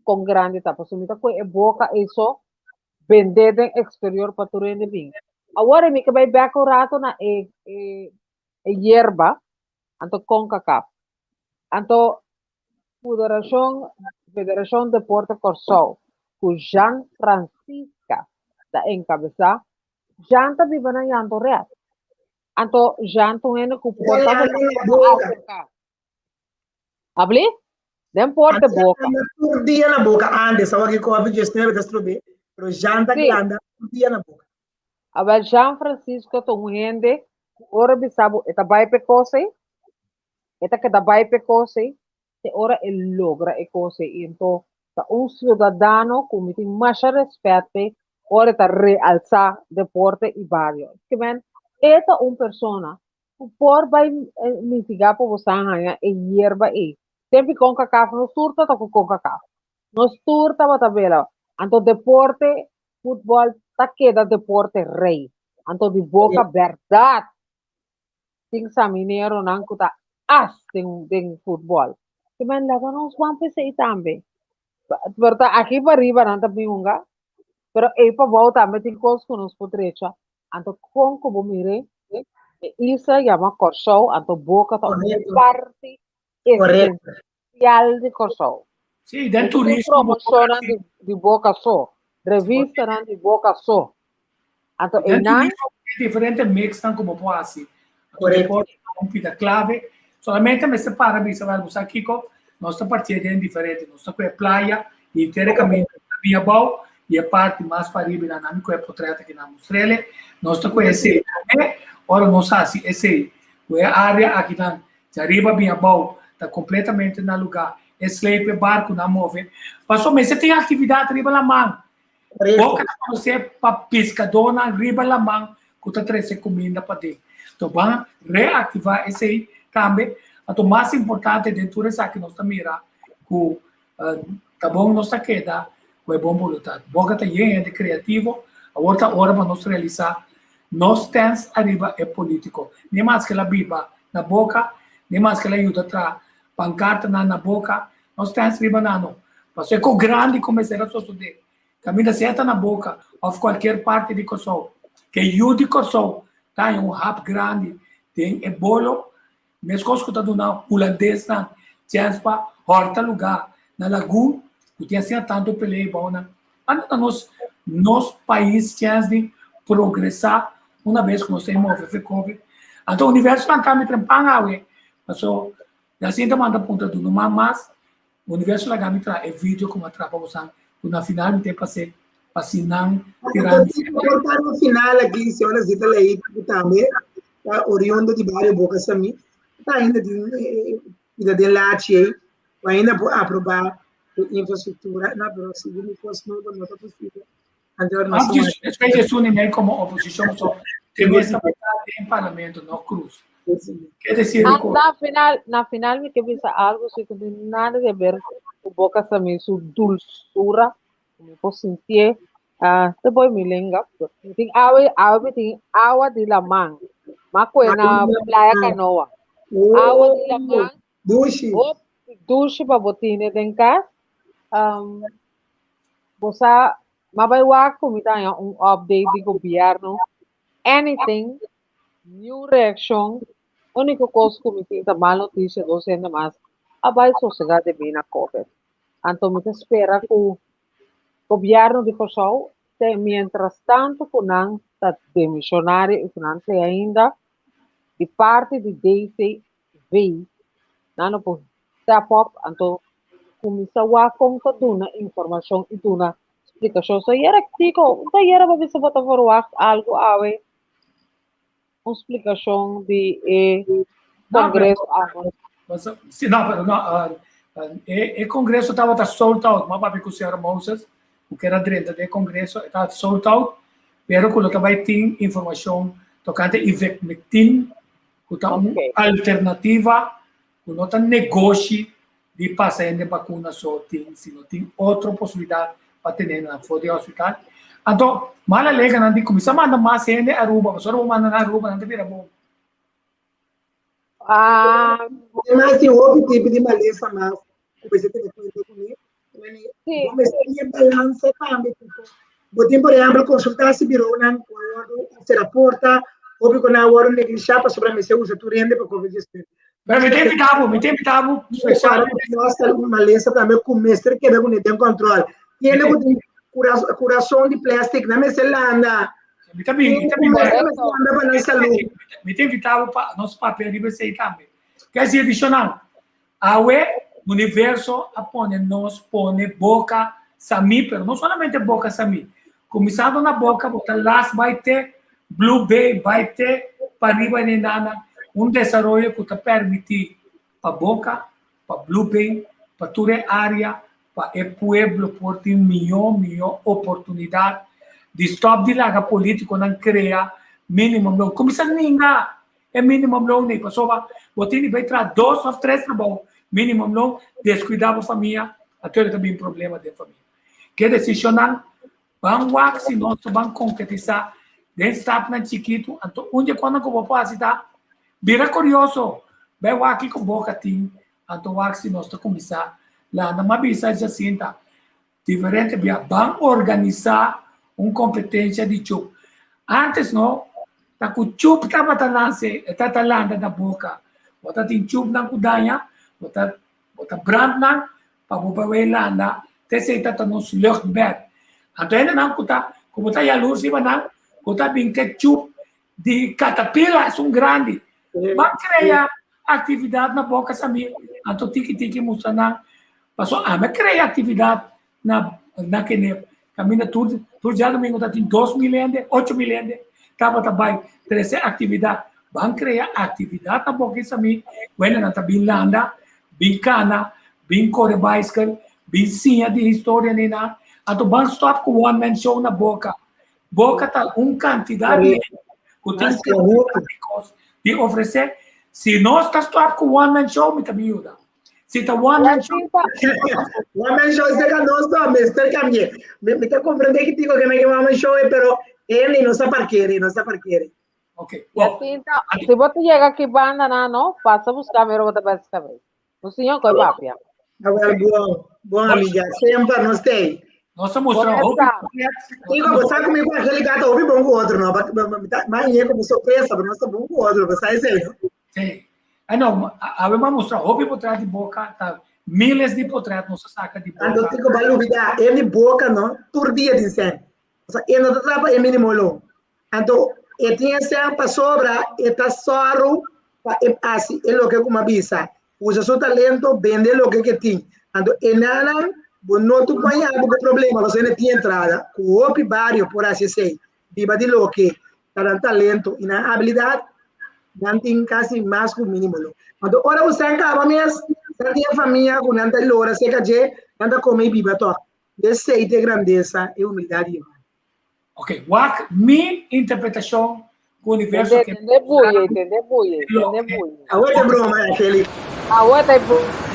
com grande tapa. Se me é boca isso vender no exterior para tu rende bem. Agora me que vai back o rato na hierba, anto com cacau. Anto Federação de Porto Corsol, com Jean Francisca da encabezar, Jean tá viva na Yanto Real. Anto Jean tu ene com porta Habli? Den porte boca. Todo dia na boca, ande, só que cobre gestão da estrube, pero janta Sim. glanda, todo dia na boca. Abel Jean Francisco to gente, ora bisabo, eta vai pe cose, eta que da vai pe cose, te ora ele logra e cose, então, ta cidadano com tem mais respeito, ora ta realçar deporte e barrio. Que men, eta persona, por vai mitigar por você ganhar e hierba e. Sempre com cacau, no surta ta com cacau. No surta ba tabela. Anto deporte, futebol, ta queda deporte rei. Anto di boca verdade. Ting sa mineiro nang kuta as ding futebol. Que men laga nos vampe se tambe. Berta aqui para riba nanta biunga. Pero e pa volta me ting cos con os potrecha. Anto con como mire, isa llama Corsou, anto boca ta parte essencial de Corsou. Sì, del turismo. Promozione di boca so, revista di boca so. Anto Del ena turismo differente mix tan como può assim. Corretto. Deporte un pida clave. Solamente me separa mi saber usar Kiko, nostra partida é diferente. Nostra que é praia, e inteira caminho via bau, e a parte mais paribile na nami que é portreta que na mostrele. Nostra que é esse, ora não sabe esse, é a área aqui na arriba via bau, tá completamente na lugar. É slepe barco na move. Passou mas você tem atividade arriba la mão. Boca na você para pescador na arriba la mão, que tá trazendo comida para dentro. Então, vamos reativar esse aí também. O mais importante dentro dessa que nós estamos mirando, que tá bom nós queda, que é bom voluntade. Boca tá de criativo, a outra hora para nós realizar. Nós temos arriba é político. Nem mais que a biba na boca, nem mais que ela ajuda a pancarta na boca, nós temos arriba não. Mas é com grande começar a suceder. Caminha certa na boca, ou qualquer parte de Kosovo. Que ajude Kosovo. Tem hub grande, tem bolo, mesmo coisa que está dando holandês, tinha para horta lugar, na lagoa, que tinha assim tanto peleia bom, nos país tinha de progressar uma vez que nós temos o COVID. Então o universo não está me trampando, mas assim também manda ponta do numa mas o universo lá me traz vídeo como atrapa você, na final me tem para ser fascinante, tirando. No final aqui, se olha zita lei também, tá oriundo de vários bocas também, tá ainda de lache aí, ainda aprovar infraestrutura na próxima, no próximo não tá possível. Espécie de Sunimel como oposição só tem essa em parlamento no cruz. Quer dizer, na final me que pensa algo se não tem nada a ver com boca também sua dulçura, como posso sentir. Depois me lembra, tem água de lamang, macoe na praia canoa, água de lamang, duche para botina tem cá, você vai lá como tem update do governo, anything, new reaction, único coisa como tem da mal notícia dos ainda mais, vai sociedade bem na COVID, então me espera que governo de Kosovo, mientras tanto, kunang de missionário e kunang ainda de parte de DCV, não por step up, então começa a contar uma informação e uma explicação. So, era tico, era para ver se você vai algo ave, uma explicação de congresso. Não, o congresso estava solto, mas para que o senhor Moses o que era dentro do Congresso está soltado, pero que vai ter informação tocante ivermectin, que está uma alternativa, que não está negócio de passar de vacuna só tem, se não tem outra possibilidade para ter na fora do hospital. Então, mal alega não de começar a mandar mais gente a Aruba, mas só não manda na Aruba, não tem vira bom. Mas tem outro tipo de maleza, mas comecei a ter comigo. Comecei a balança também. Botem, por exemplo, consultar se virou na se porta, ou porque na hora de deixar para sobre a mesa usa turende para COVID-19. Mas me tem evitado, Nossa, uma maleza também com mestre que não tem controle. E ele tem coração de plástico na mesa lá anda. Me tem evitado para nosso papel de você também. Quer dizer, adicional, a UE universo nos pone boca sami, pero no solamente boca sami. Começando na boca, botar las vai ter, Blue Bay vai ter, para arriba de nana, desenvolvimento que te permite para boca, para Blue Bay, para toda a área, para o pueblo, por ter melhor oportunidade de stop de laga político não criar minimum loan. Começa ninguém é minimum loan nem passou, você vai trazer 2 ou 3 trabalhos minimum loan, descuidar a família, até também problema da família. Que decisão não vamos se nós vamos concretizar dentro stop na chiquito, então onde quando eu vou passar, vira curioso, vai aqui com boca tem, então se nós começar lá na mabisa já sinta diferente, vamos organizar competência de chup. Antes não, tá com chup estava talando na boca, bota tem chup na kudanha, bota brand na, para botar landa, te se tá nos luchtbed. Então ainda não kuta, como tá ya luz iba não, kuta bem que chup de caterpillar é grande. Vai criar atividade na boca sami, então tiki mostra não, passou mas criar atividade na que caminha tudo dia domingo tem 2 milhões, 8 milhões, tava também 13 atividade, vão criar atividade na boca sami, quando não tá bem landa, bem cana, bem corre bicycle, bem sinha de história nena, então vamos stop com one man show na boca tá quantidade de oferecer, se nós está stop com one man show, me também ajuda. Se tá one man show es de canoso, Mr. Camille. Me te comprende que digo que me one man show, pero ele não está parqueire. Ok. Se você chega aqui banda não, passa buscar meu outra vez também. O senhor coi papia. Agora bom amiga, sempre nós tem. Nós mostramos Digo, você comigo aquele gato ouve bom com o outro, não? Mas é como surpresa, mas nós tá bom com o outro, você sabe? Sim. Não, vamos mostrar hobby potreto de boca, tá? Milhares de potretos, nossa saca de boca. Então, digo, vai olvidar, ele boca, não? Por dia de sempre. Ele não trata é mínimo longo. Então, ele tinha sempre para sobra, ele tá só assim, é o que como avisa. Usa seu talento, vende o que tem. Então, ele não tu ganha o problema, você não tem entrada. Com o vários, por assim dizer, viva de lo que, tá talento e na habilidade, não tem quase mais que o mínimo. Então, ora você acaba mesmo, não tem família, com não tem lora, se quer não tem como viver todo. Desceite grandeza e humildade. Ok, minha interpretação do universo que... Entender buia. A outra broma é aquele... A outra é buia.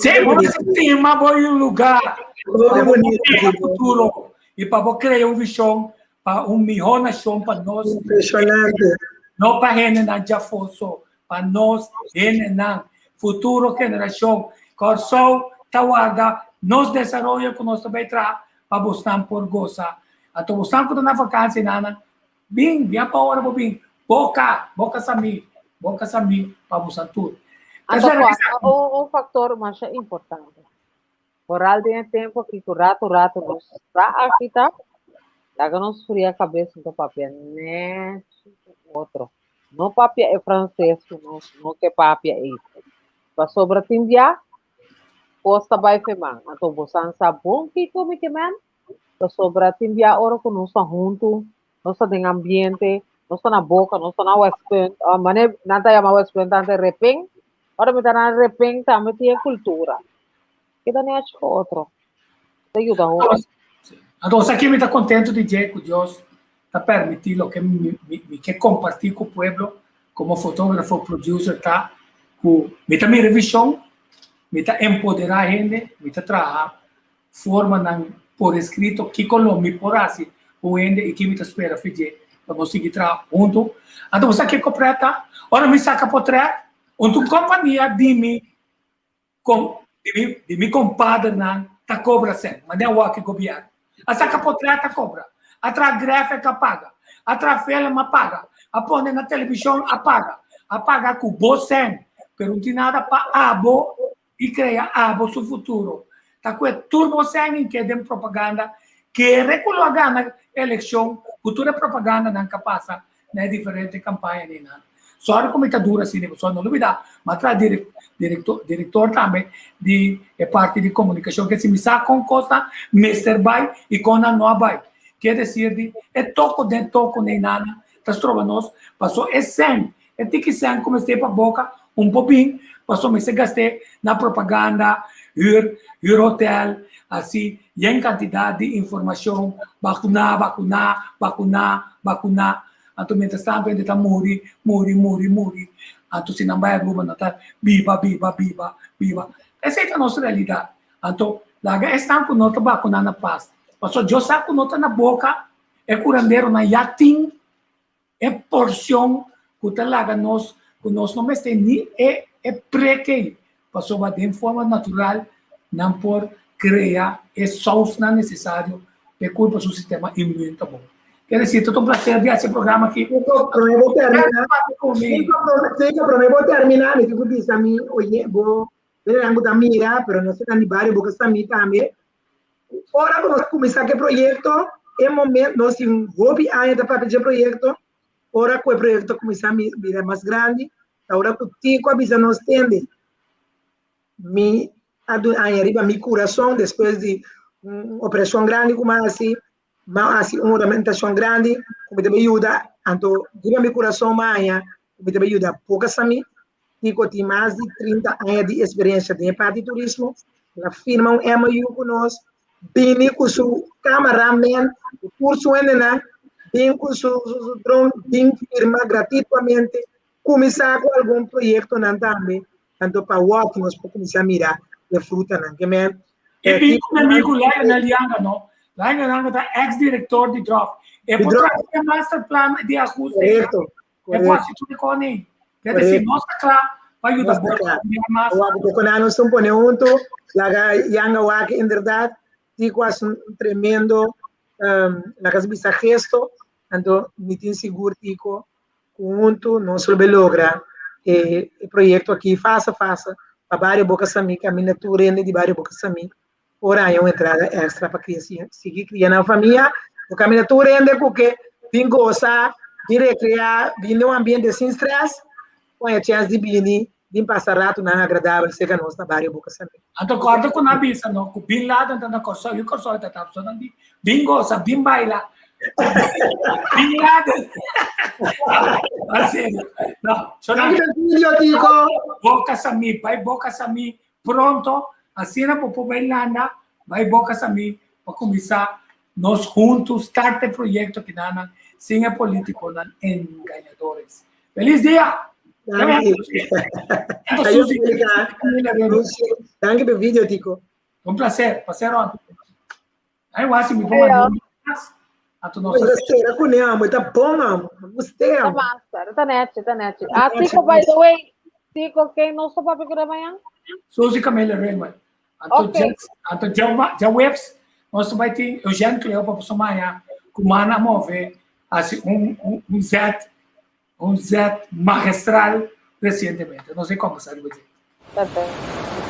Sempre esse tema vai um lugar Oh, que bonito, para o Tico. futuro e para criar uma visão para uma melhor nação para nós, Impressionante. não para a na Jafoso, para nós, na futuro geração, que só tawarda nos desenvolve com nós também para buscar por gozar. Então, buscar na vacância, nana, bem para hora, bem, boca sami, para buscar tudo. Um fator mais importante. Por algum tempo que o rato nos está aqui, tá? Daga nos fria a cabeça do papel, né? Outro. Não papel é francês, não que papel é isso. Para sobre Tindia, posta vai femar. Então, você sabe bom que come que man? Para sobre Tindia, ora que nós estamos juntos, nós estamos em ambiente, nós estamos na boca, nós estamos na West Point, não está chamando West Point, está repeng. Ora, me está na repeng, também tem cultura. Que daí é outro. Te ajuda a Então, aqui me está contente de dizer que Deus está permitindo que me compartilhe com o povo como fotógrafo, producer, tá? Me está minha revisão, me está empoderar a gente, me está trabalhar forma por escrito que colo me por assim o gente e que me está espera fazer para conseguir trabalhar junto. Então, você aqui completa, ora me saca por trás, onde companhia de me compadre na tá cobra sempre, mas não é o que governo. A saca por trás tá cobra, atrás gráfica paga, atrás filme paga, a põe na televisão apaga com você, pero não tem nada para abo e criar abo no futuro. Tá com turbo sem que dem propaganda que recoloca na eleição, futura propaganda não capaz na diferente campanha nem nada. Só como está dura assim, só não olvidar, mas traz diretor também de parte de comunicação que se me saca com coisa, Mr. Bay e com a nova Bay. Quer dizer, toco nem nada, tá trova nós, passou sem, tem que ser como este para boca, pouquinho, passou me se gastei na propaganda, hotel, assim, e em quantidade de informação, vacunar. Anto mientras tanto ainda está muri. Anto se não vai a rua, não está viva. Essa é a nossa realidade. Anto, laga estão com nota vacuna na paz. Passou eu saco nota na boca, é curandeiro na yatim, é porção, que tá laga nós não mais tem nem é preque. Passou vai de forma natural, não por criar é só não necessário, é culpa do sistema imune, tá bom. Quer dizer, todo um prazer de esse programa aqui. Prometo terminar, eu disse a mim, oye, vou da mira, pero não sei se vai porque está mim também. Ora, quando nós começar o projeto, é momento, nós temos hobby ainda para fazer projeto. Ora, que o projeto começar a virar mais grande, agora que o tico avisa nós tende. Arriba meu coração, depois de uma operação grande como assim, mas uma ornamentação grande, como te ajuda, então, diga meu coração mais, como te ajuda, poucas a mim, Tico tem mais de 30 anos de experiência de parte de turismo, ela firma MOU com nós, bem com seu cameraman, o curso ainda, bem com seu drone, bem firma gratuitamente, começar com algum projeto também, então para o que nós podemos começar a mirar de fruta, não é? E bem com o amigo lá na Lianga, não? Lá em Lianga está ex-diretor de Drop. É por trás do master plan de ajuste. Correto. É por isso que eu nem. Quer dizer, nós está claro para ajudar a massa. Quando nós estamos juntos, lá Lianga Waki, em verdade, Tico é tremendo, na casa de gesto, então, me tenho seguro, Tico, junto, nós só logra o projeto aqui, faça, para várias bocas a mim, caminhando rende de várias bocas a mim. Ora, é uma entrada extra para seguir criando a família, o caminhando rende porque vim gostar, vim recrear, vim num ambiente sem estresse, com a chance de vim passar rato não agradável, sei que nós na várias bocas a mim. Então, quando eu não bisa, não, com Bin Laden está na corção, e o corção está tapando, vim gosta, vim baila. Bin Laden. Assim, não, só não. Boca a mim, pronto, assim na Popô Irlanda, vai boca a mim, para começar, nós juntos, start o projeto que nada, sem a político, enganadores. Feliz dia! Danke per video, Tico. Um prazer, parceiro. Aí, o me comandou. Gostei, acunhamos, tá bom, amo. Gostei, Tá amo. massa, tá net. Tico, by the way, Tico, quem não só para pegar amanhã? Suzy Camila Raymond. Anto já webs, nós vai ter Eugênio Cleo para pessoa amanhã, com mana mover assim um Z magistral recentemente. Não sei como sabe. Perfeito.